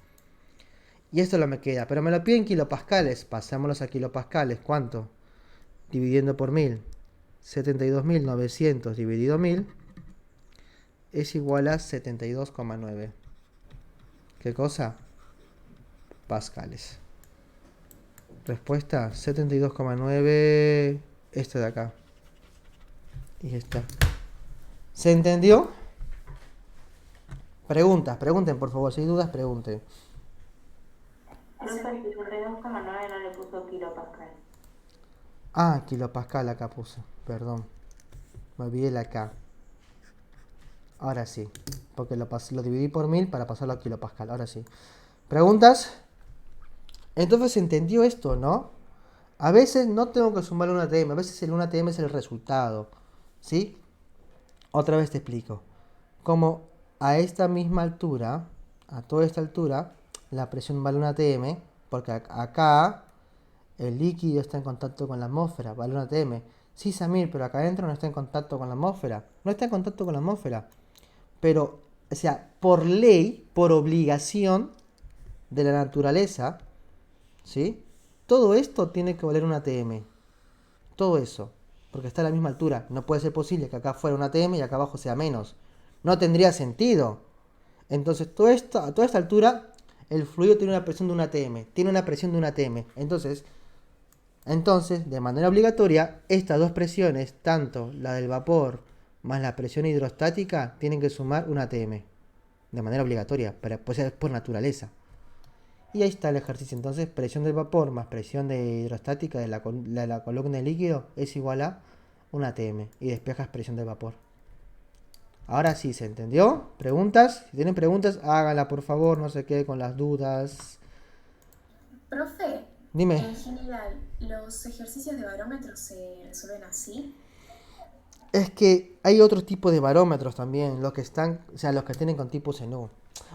Y esto lo me queda, pero me lo piden kilopascales. Pasámoslos a kilopascales. ¿Cuánto? Dividiendo por 1000. 72.900 dividido 1000 es igual a 72,9. ¿Qué cosa? Pascales. Respuesta 72,9. Esta de acá. Y esta. ¿Se entendió? Pregunten por favor. Si hay dudas, pregunten. Profe, 62,9 no le puso kilopascal. Ah, kilopascal acá puse. Perdón. Me olvidé la K. Ahora sí. Porque lo dividí por 1000 para pasarlo a kilopascal. Ahora sí. ¿Preguntas? Entonces se entendió esto, ¿no? A veces no tengo que sumar un ATM. A veces el 1 ATM es el resultado. ¿Sí? Otra vez te explico. Como a esta misma altura, a toda esta altura, la presión vale 1 atm, porque acá el líquido está en contacto con la atmósfera, vale 1 atm. Sí, Samir, pero acá adentro no está en contacto con la atmósfera. No está en contacto con la atmósfera. Pero, o sea, por ley, por obligación de la naturaleza, ¿sí? Todo esto tiene que valer 1 atm. Todo eso. Porque está a la misma altura. No puede ser posible que acá fuera 1 atm y acá abajo sea menos. No tendría sentido. Entonces, a toda esta altura, el fluido tiene una presión de 1 atm. Tiene una presión de 1 atm. Entonces, de manera obligatoria, estas dos presiones, tanto la del vapor más la presión hidrostática, tienen que sumar 1 atm. De manera obligatoria, pero pues es por naturaleza. Y ahí está el ejercicio. Entonces, presión del vapor más presión de hidrostática de la columna de líquido es igual a 1 atm. Y despejas presión del vapor. Ahora sí, ¿se entendió? ¿Preguntas? Si tienen preguntas, háganla por favor, no se quede con las dudas. Profe, Dime. en general, ¿los ejercicios de barómetro se resuelven así? Es que hay otro tipo de barómetros también, los que están, o sea, los que tienen con tipo SENU.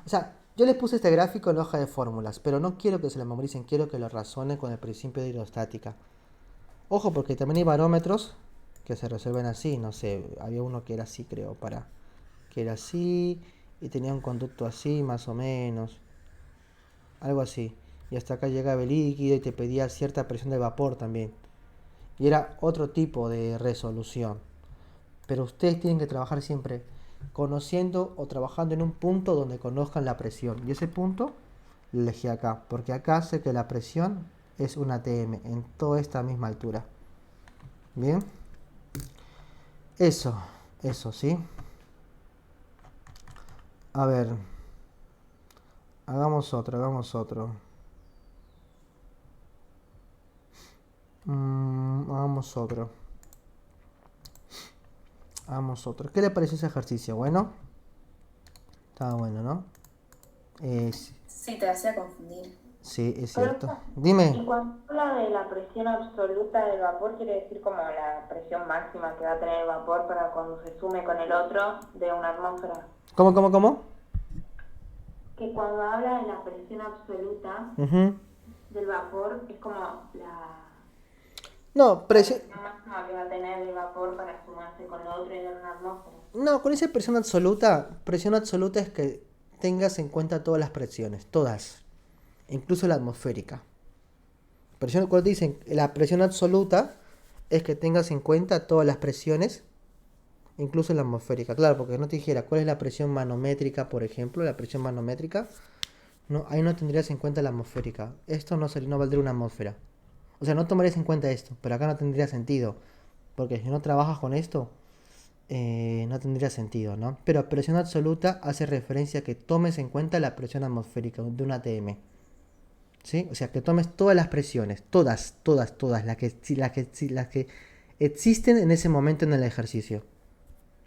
O sea, yo les puse este gráfico en la hoja de fórmulas, pero no quiero que se lo memoricen, quiero que lo razonen con el principio de hidrostática. Ojo, porque también hay barómetros que se resuelven así, no sé, había uno que era así, creo, que era así y tenía un conducto así, más o menos, algo así. Y hasta acá llegaba el líquido y te pedía cierta presión de vapor también. Y era otro tipo de resolución. Pero ustedes tienen que trabajar siempre conociendo o trabajando en un punto donde conozcan la presión. Y ese punto lo elegí acá, porque acá sé que la presión es 1 atm en toda esta misma altura. Bien. Eso, ¿sí? A ver. Hagamos otro. Hagamos otro. ¿Qué le pareció ese ejercicio? ¿Bueno? Estaba bueno, ¿no? Sí, te hacía confundir. Sí, es cierto. Dime. Y cuando habla de la presión absoluta del vapor, quiere decir como la presión máxima que va a tener el vapor para cuando se sume con el otro de una atmósfera. ¿Cómo? Que cuando habla de la presión absoluta Ujú. del vapor, es como la No, presión máxima que va a tener el vapor para sumarse con lo otro y dar una atmósfera. no, con esa presión absoluta es que tengas en cuenta todas las presiones, todas, incluso la atmosférica. Cuando te dicen la presión absoluta es que tengas en cuenta todas las presiones, incluso la atmosférica. Claro, porque no te dijera cuál es la presión manométrica, por ejemplo, la presión manométrica, no, ahí no tendrías en cuenta la atmosférica. Esto no valdría una atmósfera. O sea, no tomarías en cuenta esto, pero acá no tendría sentido, porque si no trabajas con esto, no tendría sentido, ¿no? Pero presión absoluta hace referencia a que tomes en cuenta la presión atmosférica de un ATM. ¿Sí? O sea, que tomes todas las presiones, todas, las que existen en ese momento en el ejercicio.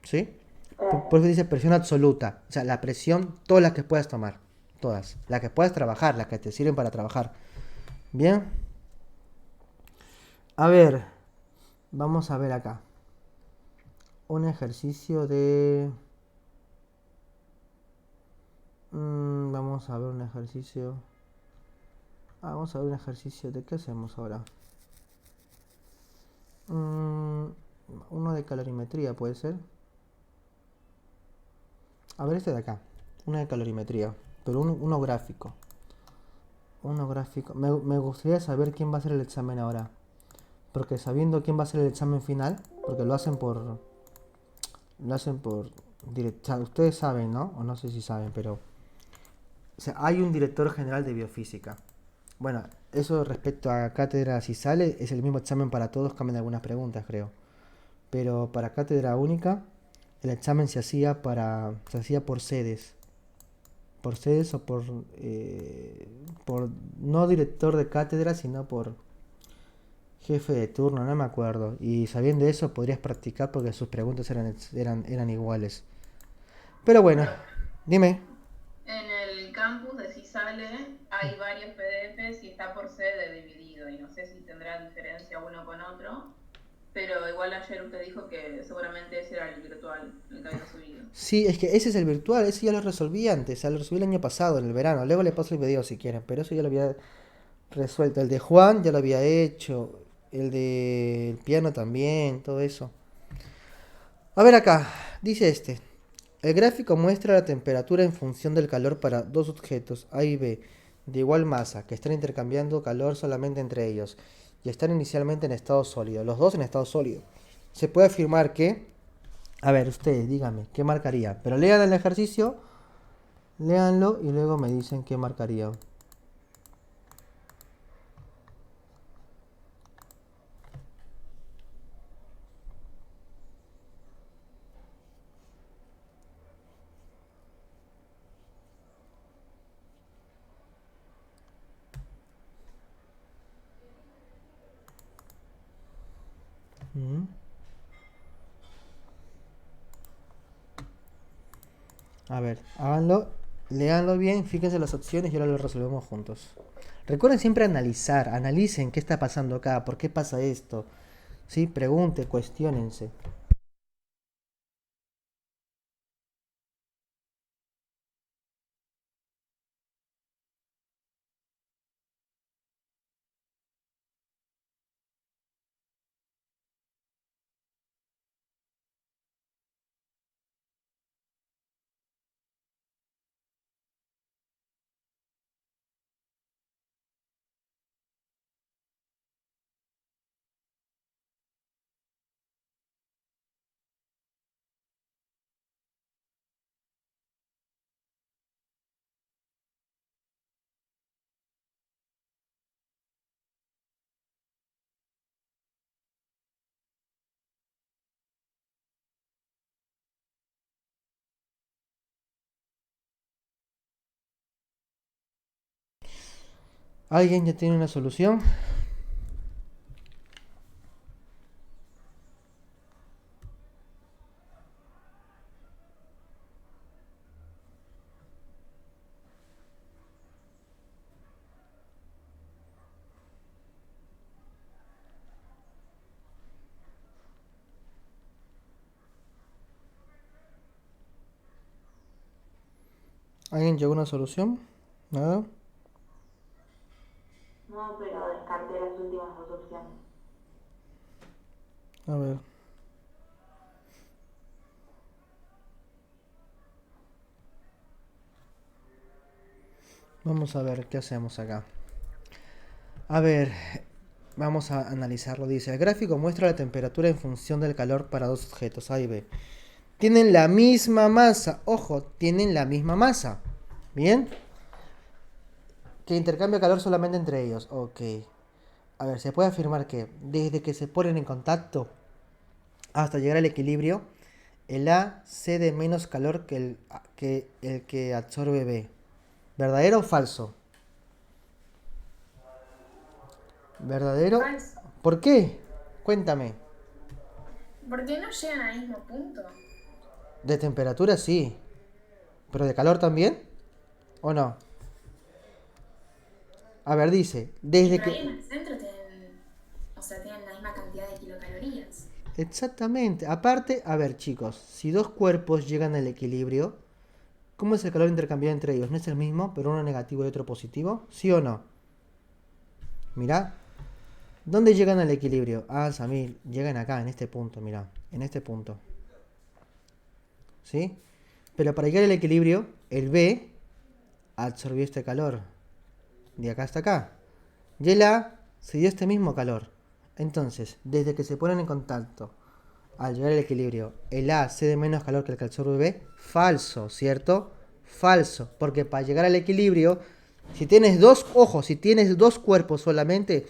¿Sí? Por eso dice presión absoluta. O sea, la presión, todas las que puedas tomar. Todas. Las que puedas trabajar, las que te sirven para trabajar. Bien. A ver. Vamos a ver acá. Un ejercicio de... vamos a ver un ejercicio... vamos a ver un ejercicio de... ¿Qué hacemos ahora? Uno de calorimetría, ¿puede ser? A ver, este de acá. Una de calorimetría. Pero uno gráfico. Uno gráfico. Me gustaría saber quién va a hacer el examen ahora. Porque sabiendo quién va a hacer el examen final, porque lo hacen por... Lo hacen por... Ustedes saben, ¿no? O no sé si saben, pero... O sea, hay un director general de biofísica. Bueno, eso respecto a cátedra si sale, es el mismo examen para todos, cambian algunas preguntas, creo. Pero para cátedra única, el examen se hacía por sedes. Por sedes o por no director de cátedra, sino por jefe de turno, no me acuerdo. Y sabiendo eso podrías practicar porque sus preguntas eran iguales. Pero bueno, dime. En el campus de Cisale hay varios PDFs y está por sede dividido y no sé si tendrá diferencia uno con otro, pero igual ayer usted dijo que seguramente ese era el virtual, el que había subido. Sí, es que ese es el virtual, ese ya lo resolví antes, ya lo resolví el año pasado, en el verano. Luego le paso el video si quieren, pero eso ya lo había resuelto. El de Juan ya lo había hecho, el del piano también, todo eso. A ver acá, dice este. El gráfico muestra la temperatura en función del calor para dos objetos A y B de igual masa que están intercambiando calor solamente entre ellos y están inicialmente en estado sólido. Los dos en estado sólido. Se puede afirmar que... A ver, ustedes díganme, ¿qué marcaría? Pero lean el ejercicio, léanlo y luego me dicen qué marcaría. Mm. A ver, háganlo, léanlo bien, fíjense las opciones y ahora lo resolvemos juntos. Recuerden siempre analizar, analicen qué está pasando acá, por qué pasa esto. ¿Sí? Pregunten, cuestionense. ¿Alguien ya tiene una solución? ¿Alguien llegó a una solución? ¿Nada? No, pero descarté las últimas dos opciones. A ver. Vamos a ver qué hacemos acá. A ver, vamos a analizarlo. Dice, el gráfico muestra la temperatura en función del calor para dos objetos A y B. Tienen la misma masa. Ojo, tienen la misma masa. ¿Bien? Que intercambia calor solamente entre ellos. Ok. A ver, se puede afirmar que desde que se ponen en contacto hasta llegar al equilibrio, el A cede menos calor que el que absorbe B. ¿Verdadero o falso? ¿Verdadero? Falso. ¿Por qué? Cuéntame. Porque no llegan al mismo punto. De temperatura sí. ¿Pero de calor también? ¿O no? A ver, dice, Y desde por ahí que... en el centro tienen, o sea, tienen la misma cantidad de kilocalorías. Exactamente. Aparte, a ver chicos, si dos cuerpos llegan al equilibrio, ¿cómo es el calor intercambiado entre ellos? ¿No es el mismo, pero uno negativo y otro positivo? ¿Sí o no? Mirá. ¿Dónde llegan al equilibrio? Ah, Samir, llegan acá, en este punto, mirá. En este punto. ¿Sí? Pero para llegar al equilibrio, el B absorbió este calor. De acá hasta acá. Y el A se dio este mismo calor. Entonces, desde que se ponen en contacto, al llegar al equilibrio, el A cede menos calor que el que absorbe B. Falso, ¿cierto? Falso. Porque para llegar al equilibrio, si tienes dos ojos, si tienes dos cuerpos solamente,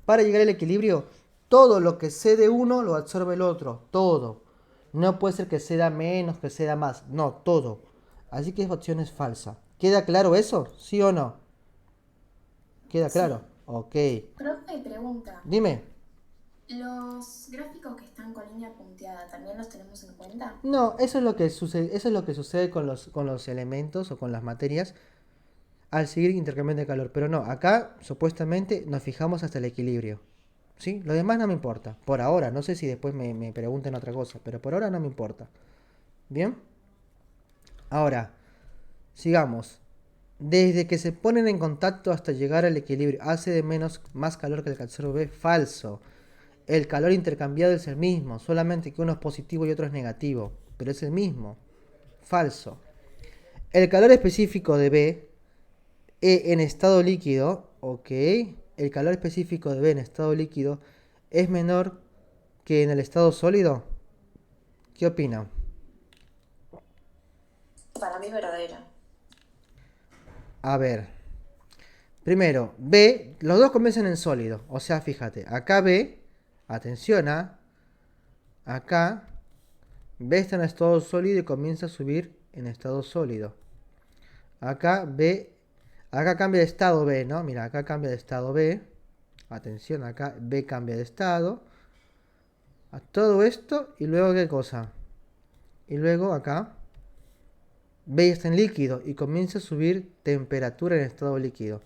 para llegar al equilibrio, todo lo que cede uno lo absorbe el otro. Todo. No puede ser que ceda menos, que ceda más. No, todo. Así que esa opción es falsa. ¿Queda claro eso? ¿Sí o no? ¿Queda Sí. claro? Ok. Profe, pregunta. Dime. ¿Los gráficos que están con línea punteada también los tenemos en cuenta? No, eso es lo que sucede, eso es lo que sucede con los elementos o con las materias al seguir intercambiando de calor. Pero no, acá supuestamente nos fijamos hasta el equilibrio. ¿Sí? Lo demás no me importa. Por ahora, no sé si después me pregunten otra cosa, pero por ahora no me importa. ¿Bien? Ahora, sigamos. Desde que se ponen en contacto hasta llegar al equilibrio, hace de menos más calor que el que absorbe. Falso. El calor intercambiado es el mismo, solamente que uno es positivo y otro es negativo, pero es el mismo. Falso. El calor específico de B en estado líquido, ok, el calor específico de B en estado líquido es menor que en el estado sólido. ¿Qué opina? Para mí es verdadera. A ver, primero, B, los dos comienzan en sólido, o sea, fíjate, acá B, atención acá, B está en estado sólido y comienza a subir en estado sólido. Acá B, acá cambia de estado B, ¿no? Mira, acá cambia de estado B. Atención, acá B cambia de estado. A todo esto y luego ¿qué cosa? Y luego acá B está en líquido y comienza a subir temperatura en estado líquido.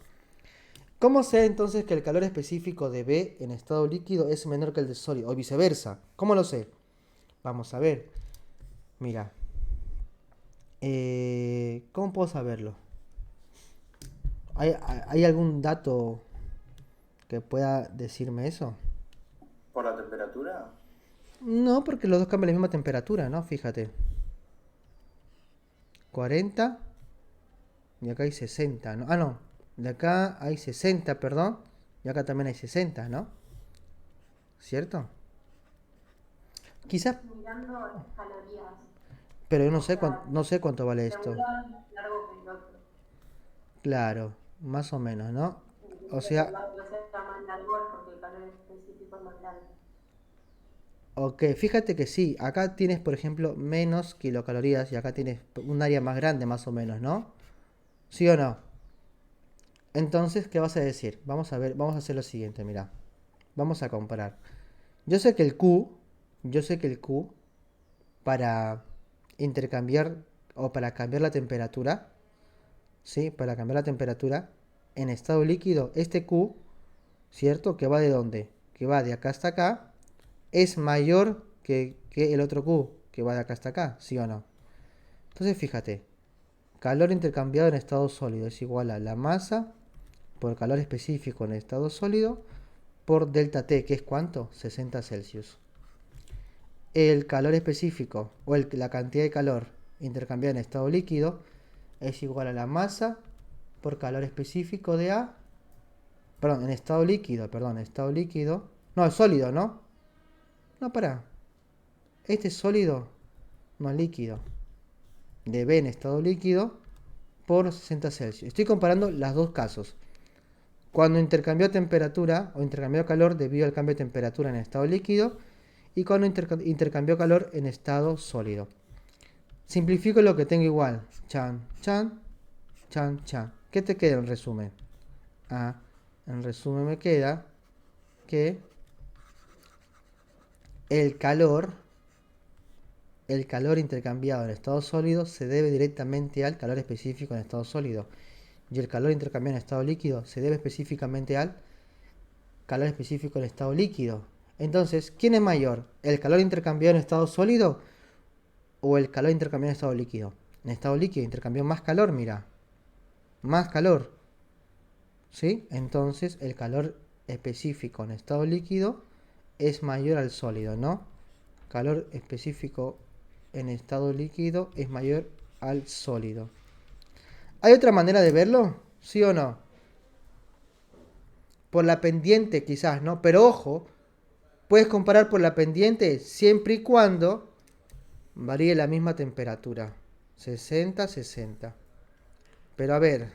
¿Cómo sé entonces que el calor específico de B en estado líquido es menor que el de sólido? O viceversa. ¿Cómo lo sé? Vamos a ver. Mira. ¿Cómo puedo saberlo? ¿Hay algún dato que pueda decirme eso? ¿Por la temperatura? No, porque los dos cambian la misma temperatura, ¿no? Fíjate. 40 y acá hay 60, ¿no? Ah, no. De acá hay 60, perdón. Y acá también hay 60, ¿no? ¿Cierto? Quizás, Mirando las calorías, pero yo no o sé, sea, no sé cuánto vale de esto. un lado es más largo que el otro. Claro, más o menos, ¿no? O Y que sea, el lado que sea más largo es porque el calor específico es más grande. ok, fíjate que sí, acá tienes, por ejemplo, menos kilocalorías y acá tienes un área más grande, más o menos, ¿no? ¿Sí o no? Entonces, ¿qué vas a decir? Vamos a ver, vamos a hacer lo siguiente, mira. Vamos a comparar. Yo sé que el Q, yo sé que el Q, para intercambiar o para cambiar la temperatura, ¿sí? Para cambiar la temperatura en estado líquido, este Q, ¿cierto? ¿Que va de dónde? Que va de acá hasta acá, es mayor que el otro Q, que va de acá hasta acá, ¿sí o no? Entonces, fíjate, calor intercambiado en estado sólido es igual a la masa por calor específico en estado sólido por delta T, que es ¿cuánto? 60 Celsius. El calor específico o la cantidad de calor intercambiada en estado líquido es igual a la masa por calor específico de A, perdón, en estado líquido, no, es sólido, ¿no? No, pará, este es sólido, no es líquido, de B en estado líquido por 60 Celsius. Estoy comparando los dos casos. Cuando intercambió temperatura o intercambió calor debido al cambio de temperatura en estado líquido y cuando intercambió calor en estado sólido. Simplifico lo que tengo igual. Chan, chan, chan, chan. ¿Qué te queda en resumen? Ah, en resumen me queda que el calor intercambiado en estado sólido se debe directamente al calor específico en estado sólido. Y el calor intercambiado en estado líquido se debe específicamente al calor específico en estado líquido. Entonces, ¿quién es mayor? ¿El calor intercambiado en estado sólido o el calor intercambiado en estado líquido? En estado líquido intercambió más calor, mira. Más calor. ¿Sí? Entonces, el calor específico en estado líquido es mayor al sólido, ¿no? Calor específico en estado líquido es mayor al sólido. ¿Hay otra manera de verlo? ¿Sí o no? Por la pendiente quizás, ¿no? Pero ojo, puedes comparar por la pendiente siempre y cuando varíe la misma temperatura. 60, 60. Pero a ver.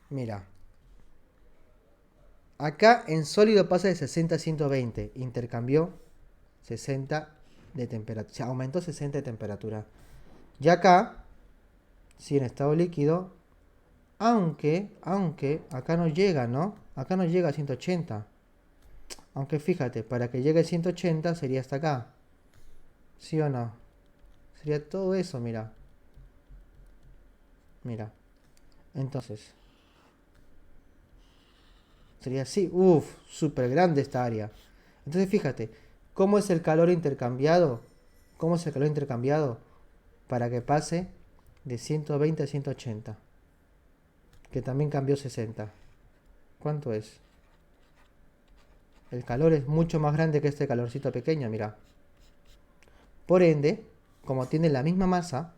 Mira. Acá en sólido pasa de 60 a 120. Intercambió 60 de temperatura. O sea, aumentó 60 de temperatura. Y acá, sí, en estado líquido, aunque acá no llega, ¿no? Acá no llega a 180. Aunque fíjate, para que llegue a 180 sería hasta acá. ¿Sí o no? Sería todo eso, mira. Mira. Entonces. Sería así. Uf, súper grande esta área. Entonces fíjate, ¿cómo es el calor intercambiado? ¿Cómo es el calor intercambiado? Para que pase de 120 a 180. Que también cambió 60. ¿Cuánto es? El calor es mucho más grande que este calorcito pequeño, mira. Por ende, como tiene la misma masa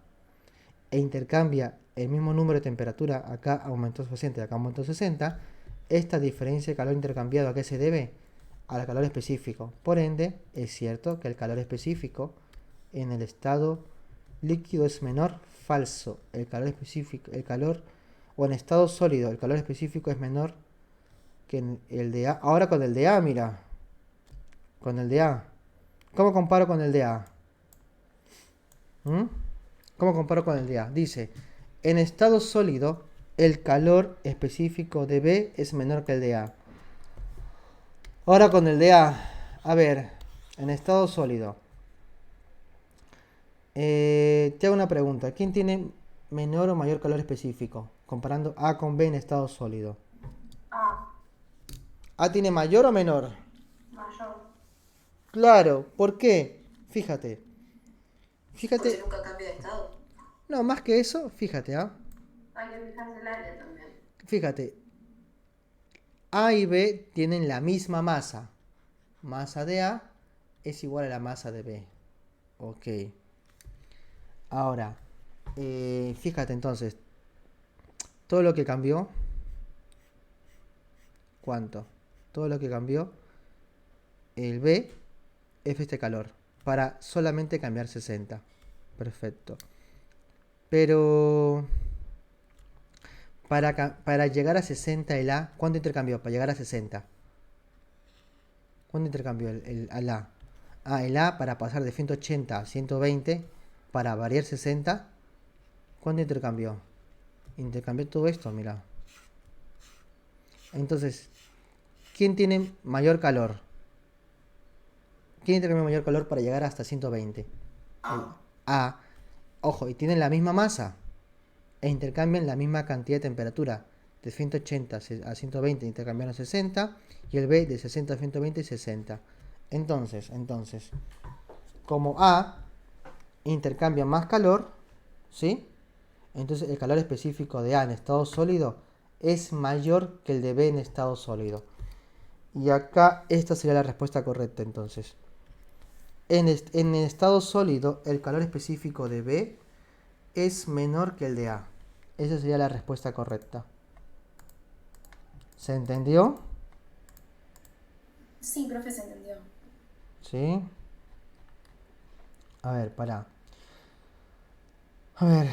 e intercambia el mismo número de temperatura, acá aumentó 60 y acá aumentó 60, esta diferencia de calor intercambiado, ¿a qué se debe? Al calor específico. Por ende, es cierto que el calor específico en el estado líquido es menor. Falso. El calor específico, o en estado sólido, el calor específico es menor que en el de A. Ahora con el de A, mira. Con el de A. ¿Cómo comparo con el de A? ¿Cómo comparo con el de A? Dice, en estado sólido, el calor específico de B es menor que el de A. Ahora con el de A. A ver, en estado sólido. Te hago una pregunta. ¿Quién tiene menor o mayor calor específico? Comparando A con B en estado sólido. ¿A tiene mayor o menor? Mayor. Claro, ¿por qué? Fíjate. Porque nunca cambia de estado. No, más que eso, fíjate, ¿ah? Hay que fijarse el área también. Fíjate. A y B tienen la misma masa. Masa de A es igual a la masa de B. Ok. Ahora, fíjate entonces. Todo lo que cambió. ¿Cuánto? Todo lo que cambió. El B es este calor. Para solamente cambiar 60. Perfecto. Pero para llegar a 60 el A, ¿cuánto intercambió? Para llegar a 60. ¿Cuánto intercambió al A? El A para pasar de 180 a 120, para variar 60, ¿cuánto intercambió? Intercambió todo esto, mira. Entonces, ¿quién tiene mayor calor? ¿Quién intercambia mayor calor para llegar hasta 120? A. Ojo, y tienen la misma masa. E intercambian la misma cantidad de temperatura. De 180 a 120 intercambiaron 60. Y el B de 60 a 120 60. Entonces, como A intercambia más calor, ¿sí? Entonces el calor específico de A en estado sólido es mayor que el de B en estado sólido. Y acá esta sería la respuesta correcta entonces. En el estado sólido, el calor específico de B es menor que el de A. Esa sería la respuesta correcta. ¿Se entendió? Sí, profe, se entendió. ¿Sí? A ver, pará. A ver.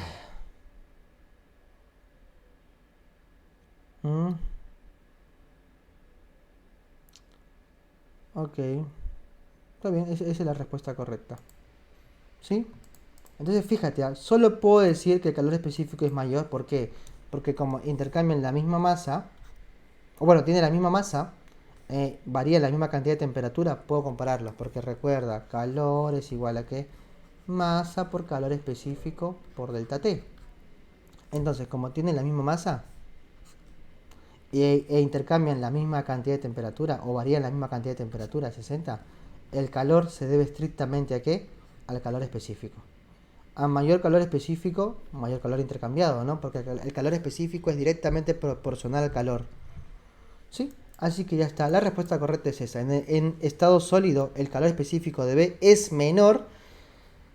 Ok. Está bien, esa es la respuesta correcta. ¿Sí? Entonces fíjate, solo puedo decir que el calor específico es mayor. ¿Por qué? Porque como intercambian la misma masa, o bueno, tiene la misma masa, varía la misma cantidad de temperatura, puedo compararlos. Porque recuerda, calor es igual a ¿qué? Masa por calor específico por delta T. Entonces, como tienen la misma masa e intercambian la misma cantidad de temperatura, o varían la misma cantidad de temperatura, 60, el calor se debe estrictamente ¿a qué? Al calor específico. A mayor calor específico, mayor calor intercambiado, ¿no? Porque el calor específico es directamente proporcional al calor. ¿Sí? Así que ya está. La respuesta correcta es esa. En estado sólido, el calor específico de B es menor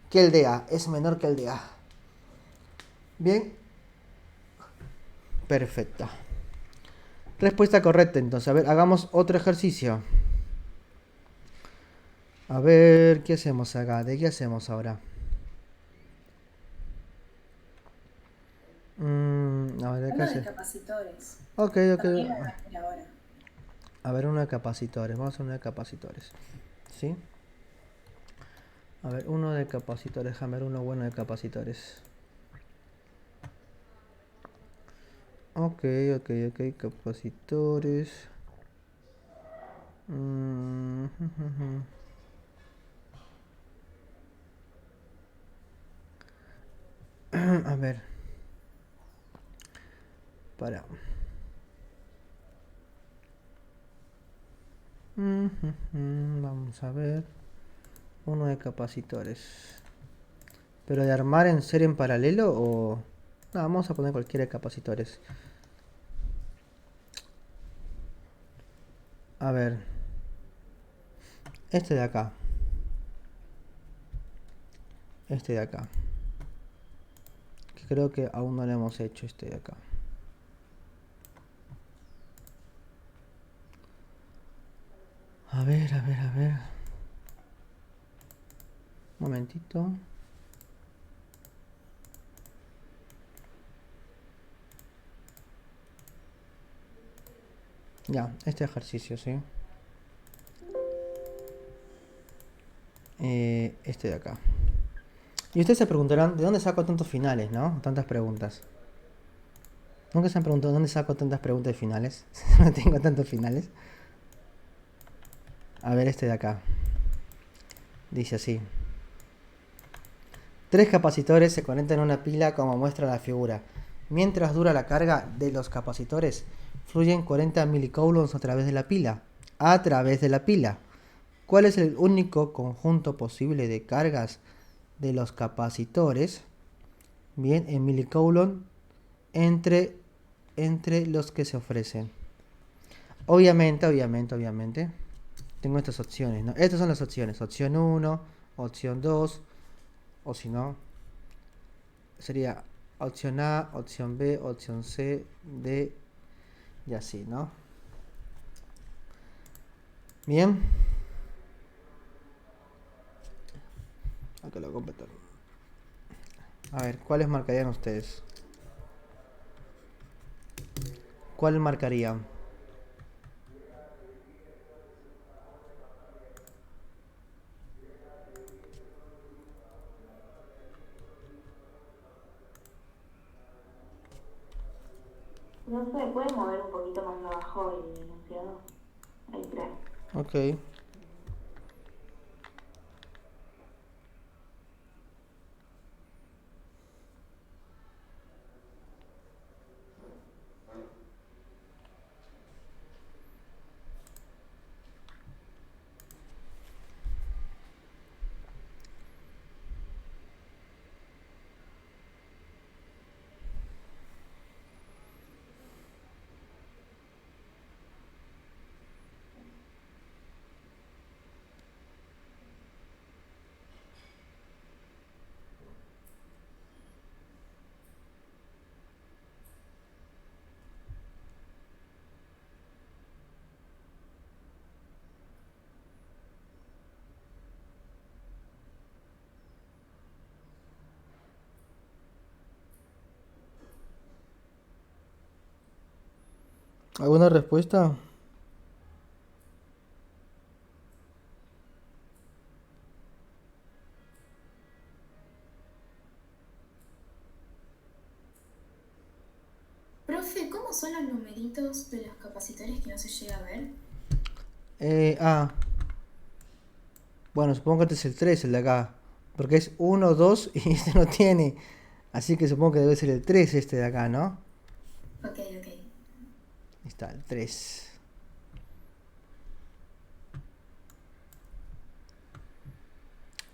que el de A. Es menor que el de A. Bien. Perfecto. Respuesta correcta, entonces. A ver, hagamos otro ejercicio. A ver, ¿qué hacemos acá? ¿De qué hacemos ahora? A ver, ¿de qué Uno de hace? capacitores. Ok. También van a hacer ahora. A ver, uno de capacitores. Vamos a hacer uno de capacitores. ¿Sí? A ver, uno de capacitores. Déjame ver uno bueno de capacitores. Ok. Capacitores. A ver. Para. Vamos a ver. Uno de capacitores. ¿Pero de armar en serie en paralelo o...? No, vamos a poner cualquiera de capacitores. A ver. Este de acá. Este de acá. Que creo que aún no lo hemos hecho este de acá. A ver. Un momentito. Ya, este ejercicio, ¿sí? Este de acá. Y ustedes se preguntarán, ¿de dónde saco tantos finales, no? Tantas preguntas. ¿Nunca se han preguntado dónde saco tantas preguntas de finales? No tengo tantos finales. A ver este de acá. Dice así. 3 capacitores se conectan a una pila como muestra la figura. Mientras dura la carga de los capacitores, fluyen 40 milicoulombs a través de la pila. ¿Cuál es el único conjunto posible de cargas de los capacitores? Bien, en milicoulomb entre los que se ofrecen. Obviamente. Tengo estas opciones, ¿no? Estas son las opciones. Opción 1, opción 2. O si no, sería opción A, opción B, opción C, D y así, ¿no? Bien. Acá lo completo. A ver, ¿cuáles marcarían ustedes? ¿Cuál marcarían? No se puede mover un poquito más abajo el enunciado. Ahí trae. Ok. ¿Alguna respuesta? Profe, ¿cómo son los numeritos de los capacitores que no se llega a ver? Bueno, supongo que este es el 3, el de acá. Porque es 1, 2 y este no tiene. Así que supongo que debe ser el 3 este de acá, ¿no? Ok. Ahí está, el 3.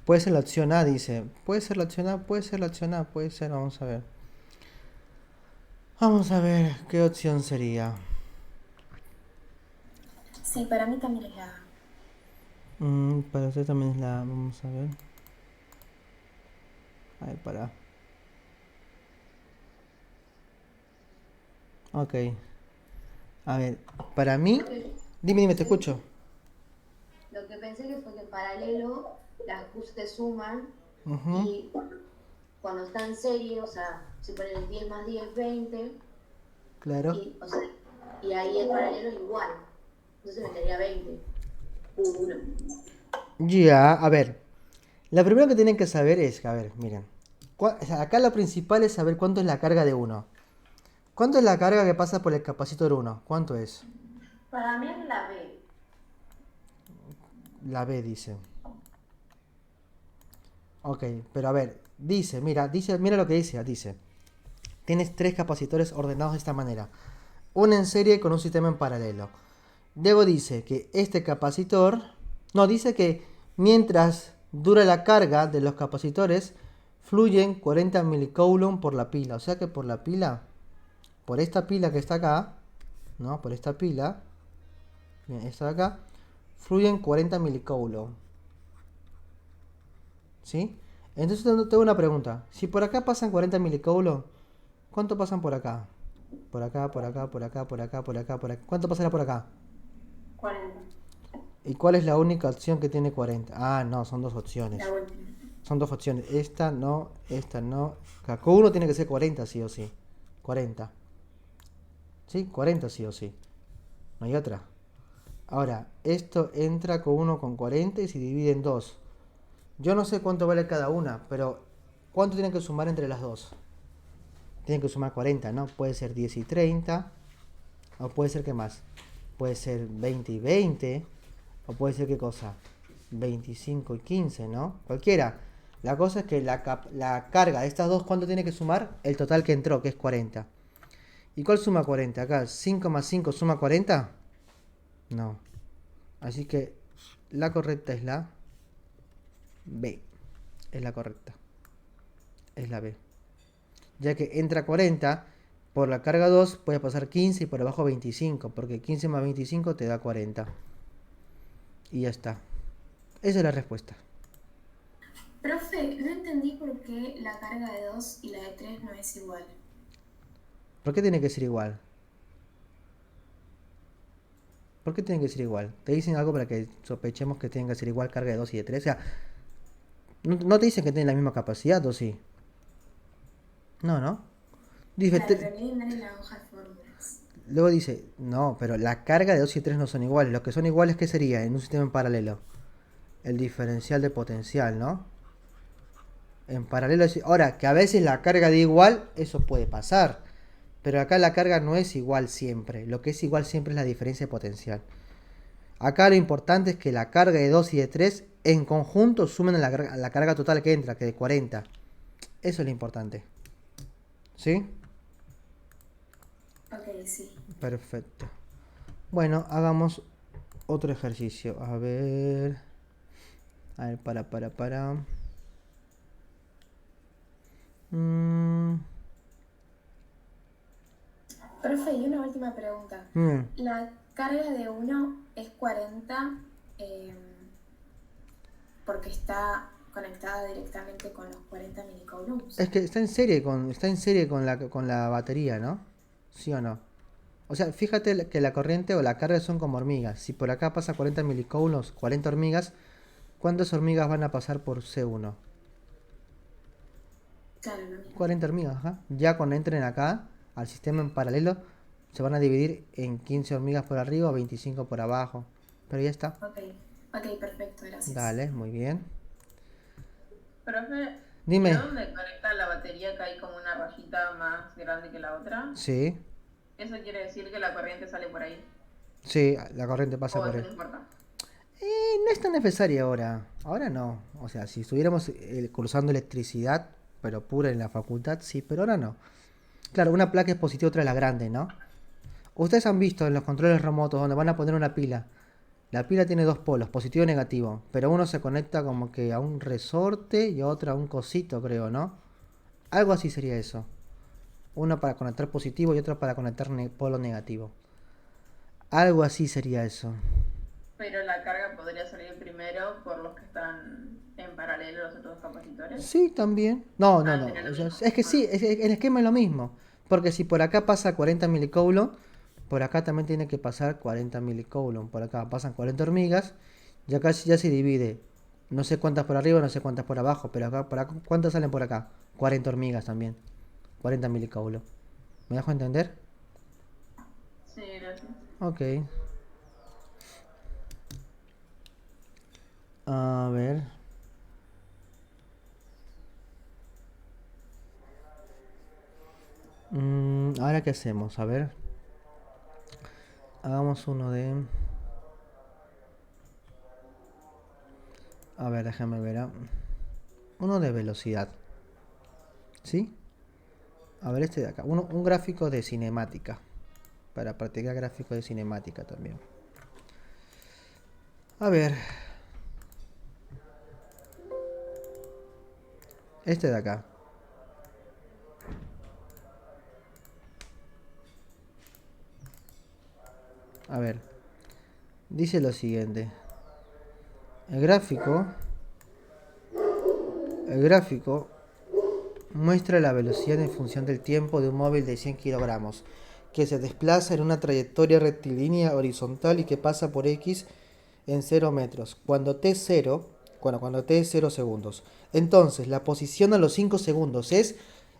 Puede ser la opción A, dice. Puede ser la opción A, puede ser la opción A, puede ser, vamos a ver. Vamos a ver qué opción sería. Sí, para mí también es la A. Para usted también es la... Vamos a ver. A ver, para. Ok. A ver, para mí. Lo que, Dime, te sí, escucho. lo que pensé que fue que en paralelo las Qs se suman Ujú, y cuando está en serie, o sea, se ponen 10 más 10, 20, claro. y, o sea, y ahí el paralelo es igual. Entonces me daría 20. Uno. Ya, a ver. Lo primero que tienen que saber es, a ver, miren. O sea, acá lo principal es saber cuánto es la carga de uno. ¿Cuánto es la carga que pasa por el capacitor uno? ¿Cuánto es? Para mí es la B. La B dice. Ok, pero a ver, mira lo que dice. Tienes tres capacitores ordenados de esta manera. Uno en serie con un sistema en paralelo. Luego dice que este capacitor, no, dice que mientras dura la carga de los capacitores, fluyen 40 milicoulomb por la pila. O sea que por la pila, por esta pila que está acá, ¿no? Por esta pila, bien, esta de acá, fluyen 40 milicoulomb. ¿Sí? Entonces tengo una pregunta. Si por acá pasan 40 milicoulomb, ¿cuánto pasan por acá? Por acá, por acá, por acá, por acá, por acá, por acá. ¿Cuánto pasará por acá? 40. ¿Y cuál es la única opción que tiene 40? Ah, no, son dos opciones. La última. Son dos opciones. Esta no, esta no. Cada uno tiene que ser 40 sí o sí. 40. ¿Sí? 40 sí o sí. No hay otra. Ahora, esto entra con uno con 40 y se divide en dos. Yo no sé cuánto vale cada una, pero ¿cuánto tienen que sumar entre las dos? Tienen que sumar 40, ¿no? Puede ser 10 y 30. O puede ser, ¿qué más? Puede ser 20 y 20. O puede ser, ¿qué cosa? 25 y 15, ¿no? Cualquiera. La cosa es que la carga de estas dos, ¿cuánto tiene que sumar? El total que entró, que es 40. ¿Y cuál suma 40? Acá, 5 más 5 suma 40. No. Así que la correcta es la B. Es la correcta. Es la B. Ya que entra 40, por la carga 2 puede pasar 15 y por abajo 25. Porque 15 más 25 te da 40. Y ya está. Esa es la respuesta. Profe, no entendí por qué la carga de 2 y la de 3 no es igual. ¿Por qué tiene que ser igual? ¿Por qué tiene que ser igual? ¿Te dicen algo para que sospechemos que tienen que ser igual carga de 2 y de 3? O sea, no te dicen que tienen la misma capacidad, ¿o sí? No, ¿no? Dice, Claro, pero vienen en la hoja de fórmulas. luego dice, no, pero la carga de 2 y 3 no son iguales. Lo que son iguales, ¿qué sería en un sistema en paralelo? El diferencial de potencial, ¿no? En paralelo, ahora, que a veces la carga de igual, eso puede pasar. Pero acá la carga no es igual siempre. Lo que es igual siempre es la diferencia de potencial. Acá lo importante es que la carga de 2 y de 3 en conjunto sumen a la carga total que entra, que es de 40. Eso es lo importante. ¿Sí? Ok, sí. Perfecto. Bueno, hagamos otro ejercicio. A ver, para. Mm, Profe, y una última pregunta. mm. La carga de 1 es 40 porque está conectada directamente con los 40 milicoulombs. Es que está en serie con la batería, ¿no? ¿Sí o no? O sea, fíjate que la corriente o la carga son como hormigas. Si por acá pasa 40 milicoulombs, 40 hormigas, ¿cuántas hormigas van a pasar por C1? Claro, lo mismo. 40 hormigas, ajá. Ya cuando entren acá, al sistema en paralelo, se van a dividir en 15 hormigas por arriba o 25 por abajo. Pero ya está. Ok, perfecto, gracias. Dale, muy bien. Profe, Dime. ¿de dónde conecta la batería que hay como una rayita más grande que la otra? Sí, ¿Eso quiere decir que la corriente sale por ahí? sí, la corriente pasa ¿O por eso ahí. no importa? No es tan necesaria ahora. Ahora no. O sea, si estuviéramos cursando electricidad, pero pura en la facultad, sí, pero ahora no. Claro, una placa es positiva, otra es la grande, ¿no? Ustedes han visto en los controles remotos donde van a poner una pila. La pila tiene dos polos, positivo y negativo. Pero uno se conecta como que a un resorte y otro a un cosito, creo, ¿no? Algo así sería eso. Uno para conectar positivo y otro para conectar polo negativo. Algo así sería eso. Pero la carga podría salir primero por los que están en paralelo a los otros capacitores. Sí, también. No, no, Ah, no. sería lo O sea, mismo. es que sí, el esquema es lo mismo. Porque si por acá pasa 40 milicoulomb, por acá también tiene que pasar 40 milicoulomb. Por acá pasan 40 hormigas, y acá ya se divide. No sé cuántas por arriba, no sé cuántas por abajo, pero acá, ¿cuántas salen por acá? 40 hormigas también. 40 milicoulomb. ¿Me dejo entender? Sí, gracias. Ok. A ver. Ahora qué hacemos, a ver. Hagamos uno de... A ver, déjame ver. Uno de velocidad. ¿Sí? A ver este de acá. Un gráfico de cinemática. Para practicar gráfico de cinemática también. A ver. Este de acá. A ver. Dice lo siguiente. El gráfico muestra la velocidad en función del tiempo de un móvil de 100 kilogramos que se desplaza en una trayectoria rectilínea horizontal y que pasa por X en 0 metros. Cuando t es 0 segundos. Entonces, la posición a los 5 segundos es...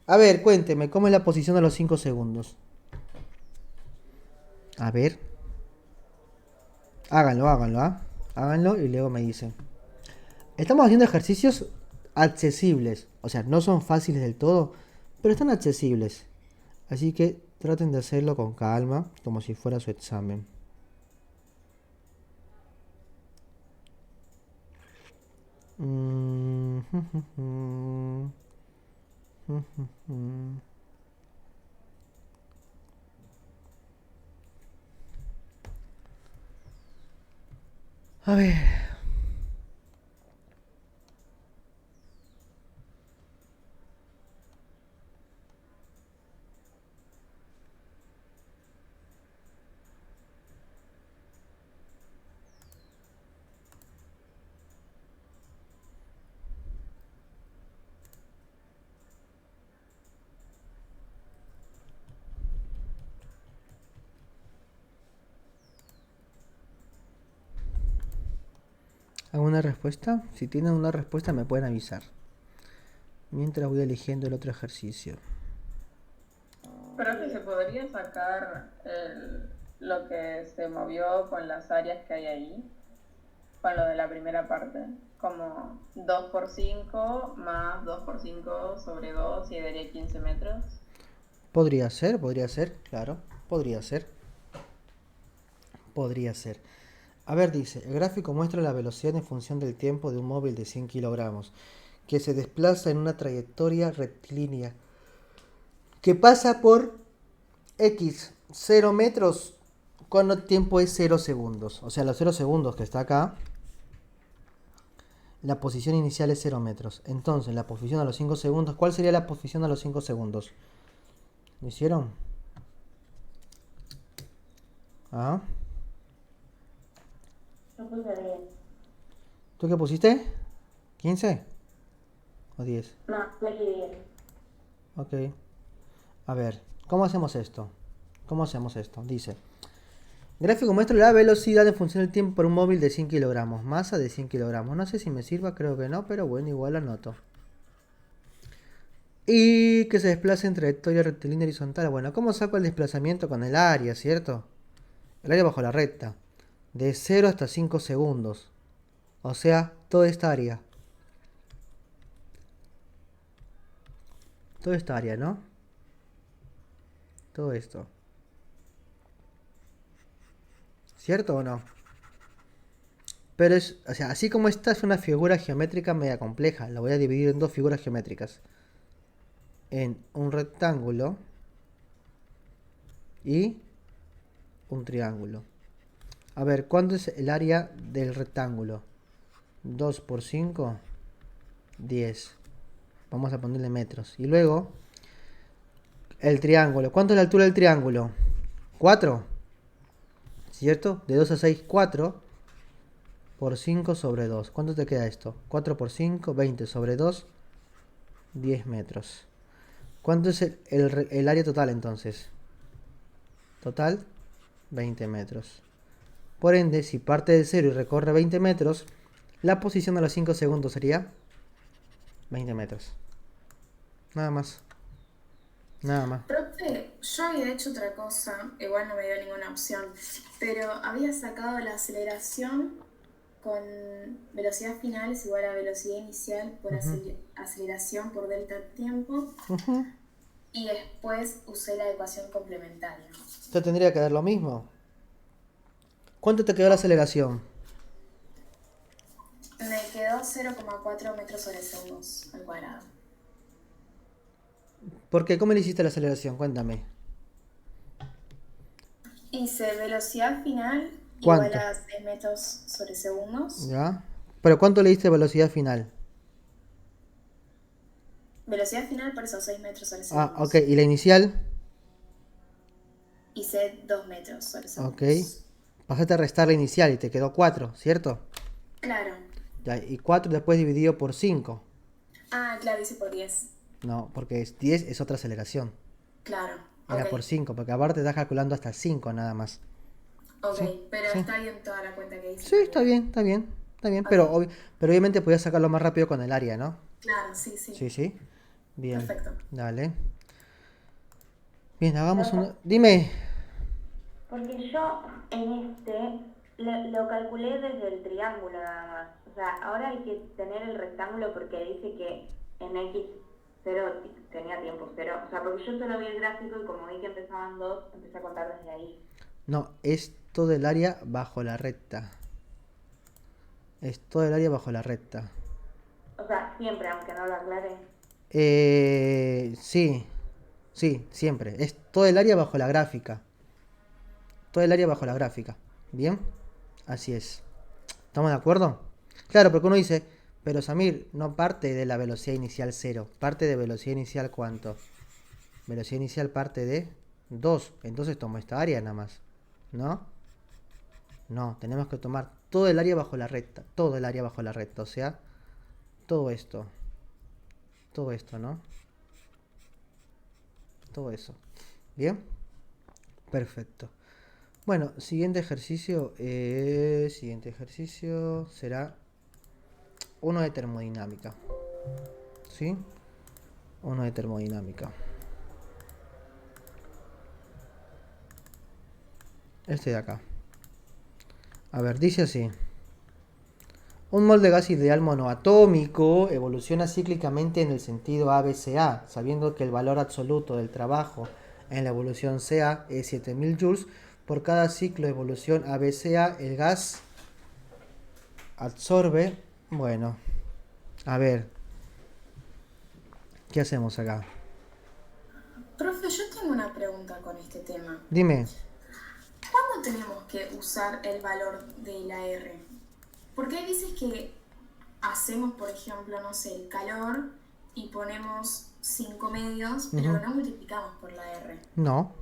A ver, cuénteme, ¿cómo es la posición a los 5 segundos? A ver. Háganlo, ¿ah? Háganlo y luego me dicen. Estamos haciendo ejercicios accesibles. O sea, no son fáciles del todo, pero están accesibles. Así que traten de hacerlo con calma, como si fuera su examen. A ver. ¿Alguna respuesta? Si tienen una respuesta me pueden avisar. Mientras voy eligiendo el otro ejercicio. Pero que se podría sacar lo que se movió con las áreas que hay ahí, con lo de la primera parte, como 2 por 5 más 2 por 5 sobre 2 y daría 15 metros. Podría ser, claro. Podría ser. A ver, dice, el gráfico muestra la velocidad en función del tiempo de un móvil de 100 kilogramos que se desplaza en una trayectoria rectilínea que pasa por X 0 metros cuando el tiempo es 0 segundos. O sea, los 0 segundos que está acá, la posición inicial es 0 metros. Entonces, la posición a los 5 segundos, ¿cuál sería la posición a los 5 segundos? ¿Lo hicieron? ¿Ah? Yo puse 10. ¿Tú qué pusiste? ¿15? ¿O 10? No, fue 10. Ok. A ver, ¿cómo hacemos esto? Dice, gráfico muestra la velocidad en función del tiempo por un móvil de 100 kilogramos, masa de 100 kilogramos. No sé si me sirva, creo que no, pero bueno, igual lo anoto. Y que se desplace en trayectoria rectilínea horizontal. Bueno, ¿cómo saco el desplazamiento con el área, cierto? El área bajo la recta. De 0 hasta 5 segundos. O sea, toda esta área. Toda esta área, ¿no? Todo esto. ¿Cierto o no? Pero es, o sea, así como esta es una figura geométrica media compleja, la voy a dividir en dos figuras geométricas. En un rectángulo y un triángulo. A ver, ¿cuánto es el área del rectángulo? 2 por 5, 10. Vamos a ponerle metros. Y luego, el triángulo. ¿Cuánto es la altura del triángulo? 4. ¿Cierto? De 2 a 6, 4. por 5 sobre 2. ¿Cuánto te queda esto? 4 por 5, 20 sobre 2, 10 metros. ¿Cuánto es el área total entonces? Total, 20 metros. Por ende, si parte de 0 y recorre 20 metros, la posición a los 5 segundos sería 20 metros. Nada más. Nada más. Profe, yo había hecho otra cosa, igual no me dio ninguna opción, pero había sacado la aceleración con velocidad final es igual a velocidad inicial por aceleración por delta tiempo, y después usé la ecuación complementaria. Esto tendría que dar lo mismo. ¿Cuánto te quedó la aceleración? Me quedó 0,4 metros sobre segundos al cuadrado. ¿Por qué? ¿Cómo le hiciste la aceleración? Cuéntame. Hice velocidad final ¿Cuánto? igual a 6 metros sobre segundos. ¿Ya? ¿Pero cuánto le diste velocidad final? Velocidad final por esos 6 metros sobre Ah, segundos. ok. ¿Y la inicial? Hice 2 metros sobre segundos. Ok. Pasaste a restar la inicial y te quedó 4, ¿cierto? Claro. Ya, y 4 después dividido por 5. Ah, claro, hice por 10. No, porque 10 es otra aceleración. Claro. Era Ok. por 5, porque aparte estás calculando hasta 5 nada más. Ok, Sí, pero sí. está bien toda la cuenta que hice. Sí, está bien, está bien. Está bien, pero, pero obviamente podías sacarlo más rápido con el área, ¿no? Claro, sí, sí. Sí, sí. Bien. Perfecto. Dale. Bien, hagamos un... Dime. Porque yo en este lo calculé desde el triángulo nada más. O sea, ahora hay que tener el rectángulo porque dice que en X0 tenía tiempo 0. O sea, porque yo solo vi el gráfico y como vi que empezaban 2, empecé a contar desde ahí. No, es todo el área bajo la recta. Es todo el área bajo la recta. O sea, siempre, aunque no lo aclare. Sí. Sí, siempre. Es todo el área bajo la gráfica. Todo el área bajo la gráfica. ¿Bien? Así es. ¿Estamos de acuerdo? Claro, porque uno dice, pero Samir, no parte de la velocidad inicial 0. Parte de velocidad inicial ¿cuánto? Velocidad inicial parte de 2. Entonces tomo esta área nada más. ¿No? No, tenemos que tomar todo el área bajo la recta. Todo el área bajo la recta. O sea, todo esto. Todo esto, ¿no? Todo eso. ¿Bien? Perfecto. Bueno, siguiente ejercicio será uno de termodinámica. ¿Sí? Uno de termodinámica. Este de acá. A ver, dice así. Un mol de gas ideal monoatómico evoluciona cíclicamente en el sentido ABCA, sabiendo que el valor absoluto del trabajo en la evolución CA es 7000 joules. Por cada ciclo de evolución ABCA, el gas absorbe... Bueno, a ver. ¿Qué hacemos acá? Profe, yo tengo una pregunta con este tema. Dime. ¿Cuándo tenemos que usar el valor de la R? Porque hay veces que hacemos, por ejemplo, no sé, el calor y ponemos 5 medios, pero no multiplicamos por la R. No.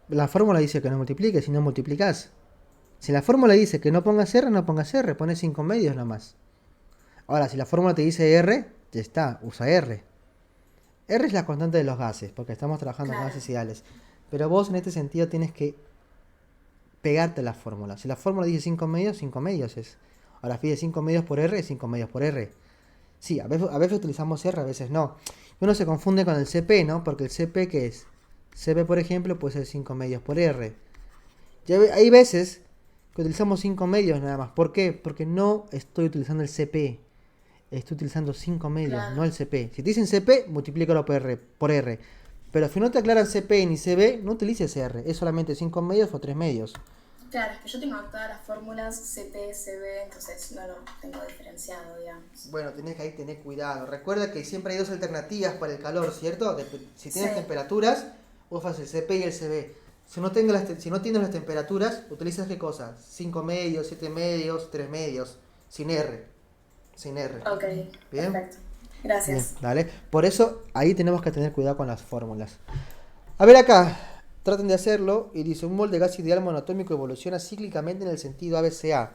La fórmula dice que no multipliques, si no multiplicas. Si la fórmula dice que no pongas R, no pongas R, pones 5 medios nomás. Ahora, si la fórmula te dice R, ya está, usa R. R es la constante de los gases, porque estamos trabajando con gases ideales. Pero vos en este sentido tienes que pegarte a la fórmula. Si la fórmula dice 5 medios es. Ahora, pide 5 medios por R, 5 medios por R. Sí, a veces utilizamos R, a veces no. Y uno se confunde con el CP, ¿no? Porque el CP, ¿qué es? CP, por ejemplo, puede ser 5 medios por R. Ya hay veces que utilizamos 5 medios nada más. ¿Por qué? Porque no estoy utilizando el CP. Estoy utilizando 5 medios, no el CP. Si te dicen CP, multiplícalo por R. Pero si no te aclaran CP ni CB, no utilices R. Es solamente 5 medios o 3 medios. Claro, es que yo tengo todas las fórmulas CP, CB, entonces no lo tengo diferenciado, digamos. Bueno, tenés que ahí tener cuidado. Recuerda que siempre hay dos alternativas para el calor, ¿cierto? Si tienes temperaturas, usas el CP y el CB. Si no tienes las temperaturas, utilizas ¿qué cosa? 5 medios, 7 medios, 3 medios, sin R. Sin R. Ok, ¿Bien? perfecto. Gracias. Bien, dale. Por eso ahí tenemos que tener cuidado con las fórmulas. A ver acá, traten de hacerlo y dice, un mol de gas ideal monoatómico evoluciona cíclicamente en el sentido ABCA.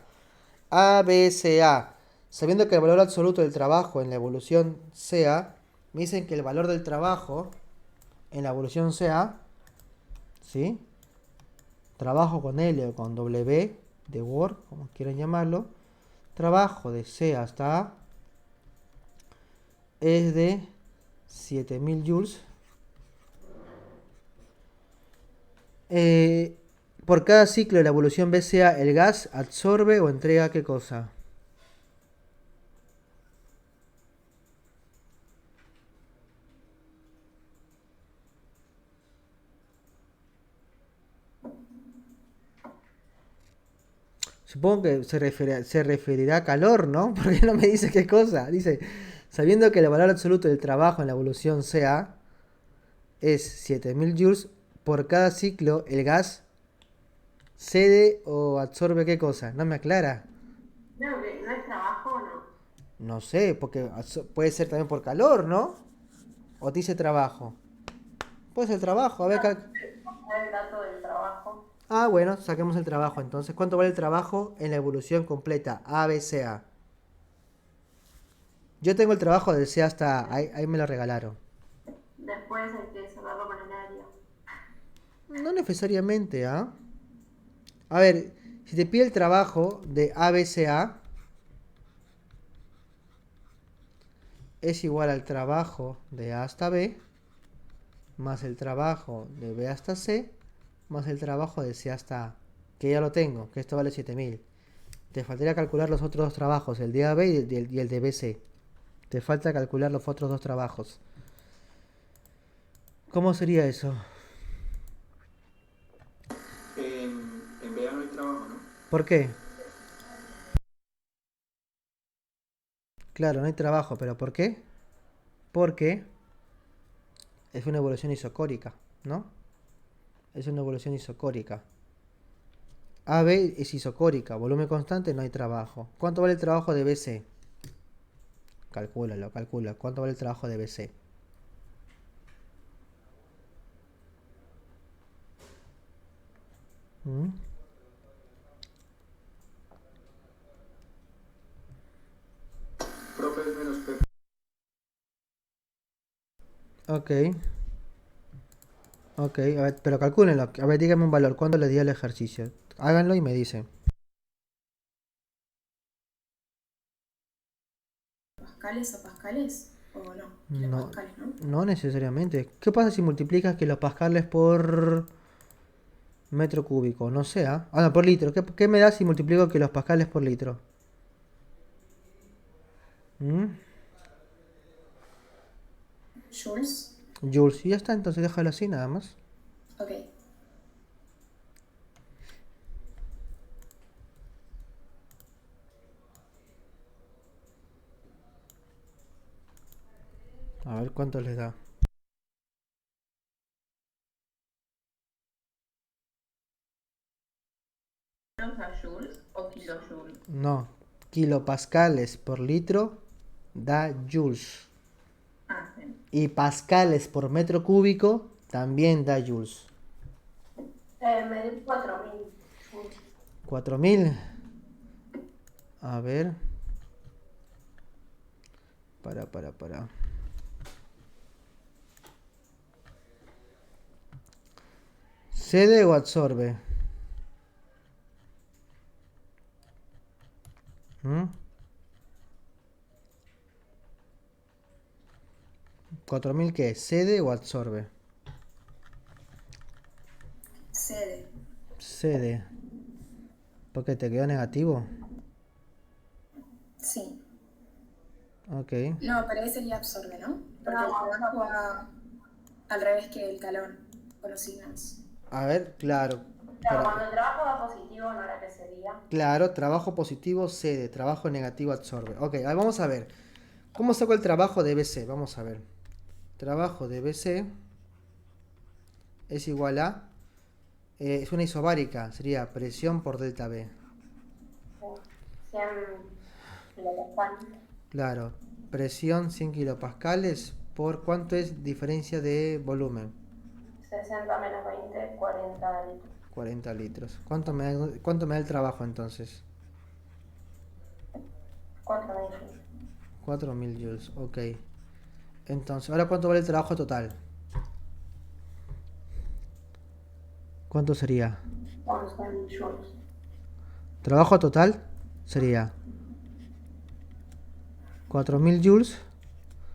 ABCA, sabiendo que el valor absoluto del trabajo en la evolución sea, me dicen que el valor del trabajo en la evolución sea, ¿sí? Trabajo con L o con W de Word, como quieran llamarlo, trabajo de C hasta A es de 7000 joules. Por cada ciclo de la evolución BCA, el gas absorbe o entrega ¿qué cosa? Supongo que se referirá a calor, ¿no? Porque no me dice qué cosa. Dice, sabiendo que el valor absoluto del trabajo en la evolución CA es 7000 joules, por cada ciclo el gas cede o absorbe qué cosa. No me aclara. No, que no es trabajo o no. No sé, porque puede ser también por calor, ¿no? O te dice trabajo. Puede ser trabajo, a ver. El dato del trabajo. Ah, bueno, saquemos el trabajo entonces. ¿Cuánto vale el trabajo en la evolución completa? A, B, C, A. Yo tengo el trabajo del C hasta A. Ahí me lo regalaron. Después hay que cerrarlo con el área. No necesariamente, ¿ah? A ver, si te pide el trabajo de A, B, C, A, es igual al trabajo de A hasta B, más el trabajo de B hasta C, más el trabajo de C hasta A. Que ya lo tengo, que esto vale 7000. Te faltaría calcular los otros dos trabajos, el de AB y el de BC. Te falta calcular los otros dos trabajos. ¿Cómo sería eso? En BA no hay trabajo, ¿no? ¿Por qué? Claro, no hay trabajo, pero ¿por qué? Porque es una evolución isocórica, ¿no? Es una evolución isocórica. AB es isocórica, volumen constante, no hay trabajo. ¿Cuánto vale el trabajo de BC? Calcúlalo, calcula. ¿Cuánto vale el trabajo de BC? ¿Mm? Profe es menos P. Ok. Ok, a ver, pero calcúlenlo. A ver, díganme un valor. ¿Cuánto le di al ejercicio? Háganlo y me dicen. ¿Pascales o pascales? ¿O no? No, Pascales, ¿no? no necesariamente. ¿Qué pasa si multiplicas kilopascales por metro cúbico? No sé, ¿ah? Ah, no, por litro. ¿Qué me da si multiplico kilopascales por litro? ¿Mm? Jules. Joules. Y ya está, entonces déjalo así nada más. Ok. A ver cuánto les da. ¿A joules o kilojoules? No, kilopascales por litro da joules. Ah, bien. Y pascales por metro cúbico también da joules. Me dio 4000. 4000. A ver. Para. ¿Cede o absorbe? ¿Mm? 4000 ¿qué? ¿Cede o absorbe? Cede. Cede. ¿Por qué te quedó negativo? Sí. Ok. No, pero ese sería absorbe, ¿no? Porque el trabajo va al revés que el calor, con los signos. A ver, claro. Claro, cuando el trabajo va positivo, no era que sería. Claro, trabajo positivo cede, trabajo negativo absorbe. Ok, ahora vamos a ver. ¿Cómo saco el trabajo de BC? Vamos a ver. Trabajo de BC es igual a... es una isobárica, sería presión por delta B. 100 kilopascales. Claro, presión 100 kilopascales por ¿cuánto es diferencia de volumen? 60 menos 20, 40 litros. 40 litros. ¿Cuánto me da el trabajo entonces? 4.000. 4.000 joules, ok. Entonces, ¿ahora cuánto vale el trabajo total? ¿Cuánto sería? 11.000 joules. Trabajo total sería 4.000 joules,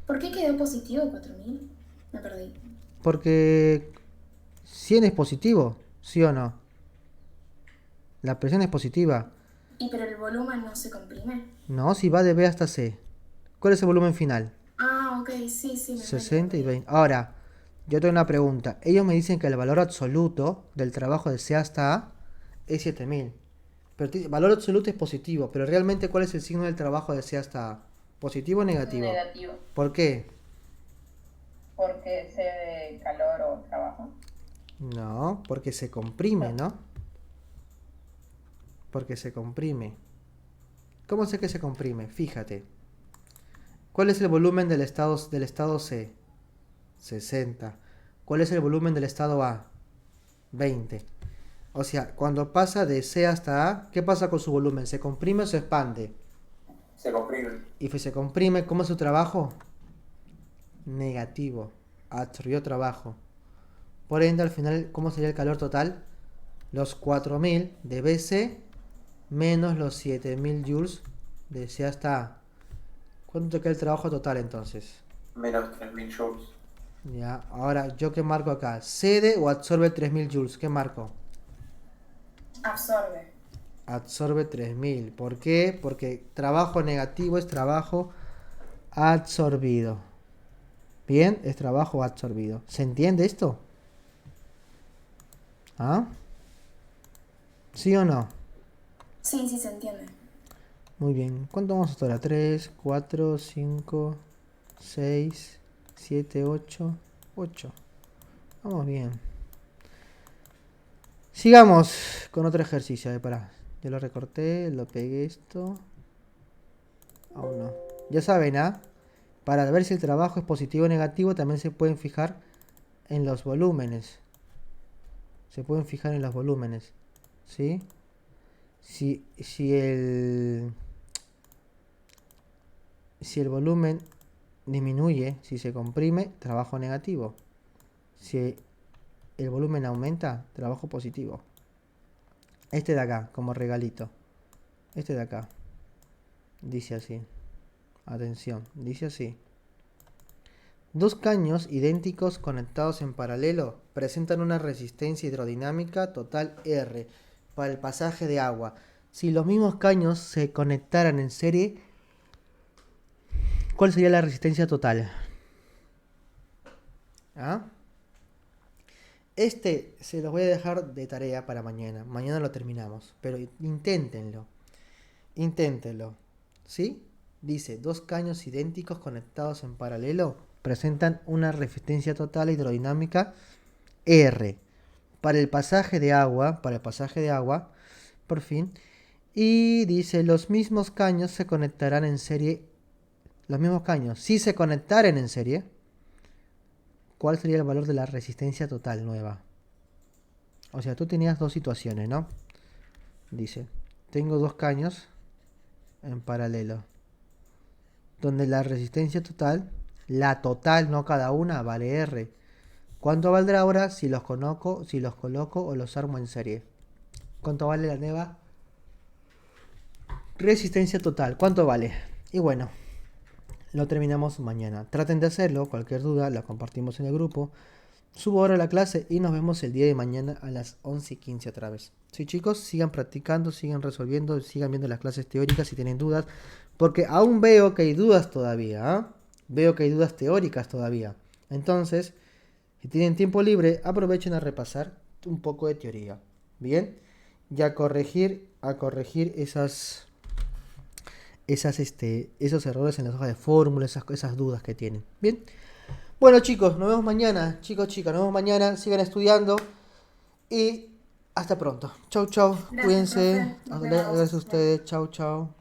¿Por qué quedó positivo 4.000? Me perdí. porque 100 es positivo, ¿sí o no? La presión es positiva. ¿Y pero el volumen no se comprime? No, si va de B hasta C. ¿Cuál es el volumen final? Ah, ok, sí, me 60 y perdí. 20. Ahora, yo tengo una pregunta. Ellos me dicen que el valor absoluto del trabajo de C hasta A es 7.000. Pero el valor absoluto es positivo. Pero realmente, ¿cuál es el signo del trabajo de C hasta A? ¿Positivo o negativo? Negativo, ¿Por qué? porque sé de calor o trabajo. No, porque se comprime, ¿no? Porque se comprime. ¿Cómo sé que se comprime? Fíjate. ¿Cuál es el volumen del estado C? 60. ¿Cuál es el volumen del estado A? 20. O sea, cuando pasa de C hasta A, ¿qué pasa con su volumen? ¿Se comprime o se expande? Se comprime. Y si se comprime, ¿cómo es su trabajo? Negativo. Absorbió trabajo. Por ende, al final, ¿cómo sería el calor total? Los 4.000 de BC menos los 7.000 joules de C hasta A. ¿Cuánto queda el trabajo total entonces? Menos 3.000 joules. Ya, ahora, ¿yo qué marco acá? ¿Cede o absorbe 3.000 joules? ¿Qué marco? Absorbe. Absorbe 3.000. ¿Por qué? Porque trabajo negativo es trabajo absorbido. Bien, es trabajo absorbido. ¿Se entiende esto? ¿Ah? ¿Sí o no? Sí, se entiende. Muy bien. ¿Cuánto vamos hasta ahora? 3, 4, 5, 6, 7, 8, 8. Vamos bien. Sigamos con otro ejercicio. Pará. Yo lo recorté, lo pegué esto. Aún no. Ya saben, ¿ah? Para ver si el trabajo es positivo o negativo, también se pueden fijar en los volúmenes. Se pueden fijar en los volúmenes. ¿Sí? Si el volumen disminuye, si se comprime, trabajo negativo. Si el volumen aumenta, trabajo positivo. Este de acá, como regalito. Este de acá. Dice así. Atención, dice así. Dos caños idénticos conectados en paralelo presentan una resistencia hidrodinámica total R para el pasaje de agua. Si los mismos caños se conectaran en serie, ¿cuál sería la resistencia total? ¿Ah? Este se los voy a dejar de tarea para mañana. Mañana lo terminamos. Pero inténtenlo. Inténtenlo. ¿Sí? Dice, dos caños idénticos conectados en paralelo presentan una resistencia total hidrodinámica R para el pasaje de agua, por fin. Y dice, los mismos caños se conectarán en serie. Los mismos caños, si se conectaran en serie, ¿cuál sería el valor de la resistencia total nueva? O sea, tú tenías dos situaciones, ¿no? Dice, tengo dos caños en paralelo, donde la resistencia total, la total, no cada una, vale R. ¿Cuánto valdrá ahora si los coloco o los armo en serie? ¿Cuánto vale la nueva resistencia total? ¿Cuánto vale? Y bueno, lo terminamos mañana. Traten de hacerlo, cualquier duda la compartimos en el grupo. Subo ahora la clase y nos vemos el día de mañana a las 11:15 otra vez. Sí, chicos, sigan practicando, sigan resolviendo, sigan viendo las clases teóricas si tienen dudas, porque aún veo que hay dudas todavía, ¿eh? Veo que hay dudas teóricas todavía. Entonces, si tienen tiempo libre, aprovechen a repasar un poco de teoría. Bien, y a corregir esos errores en las hojas de fórmula, esas dudas que tienen. Bien. Bueno, chicos, nos vemos mañana. Chicos, chicas, nos vemos mañana. Sigan estudiando. Y hasta pronto. Chau, chau. Gracias, Cuídense. profe. Nos vemos. Gracias a ustedes. Chau, chau.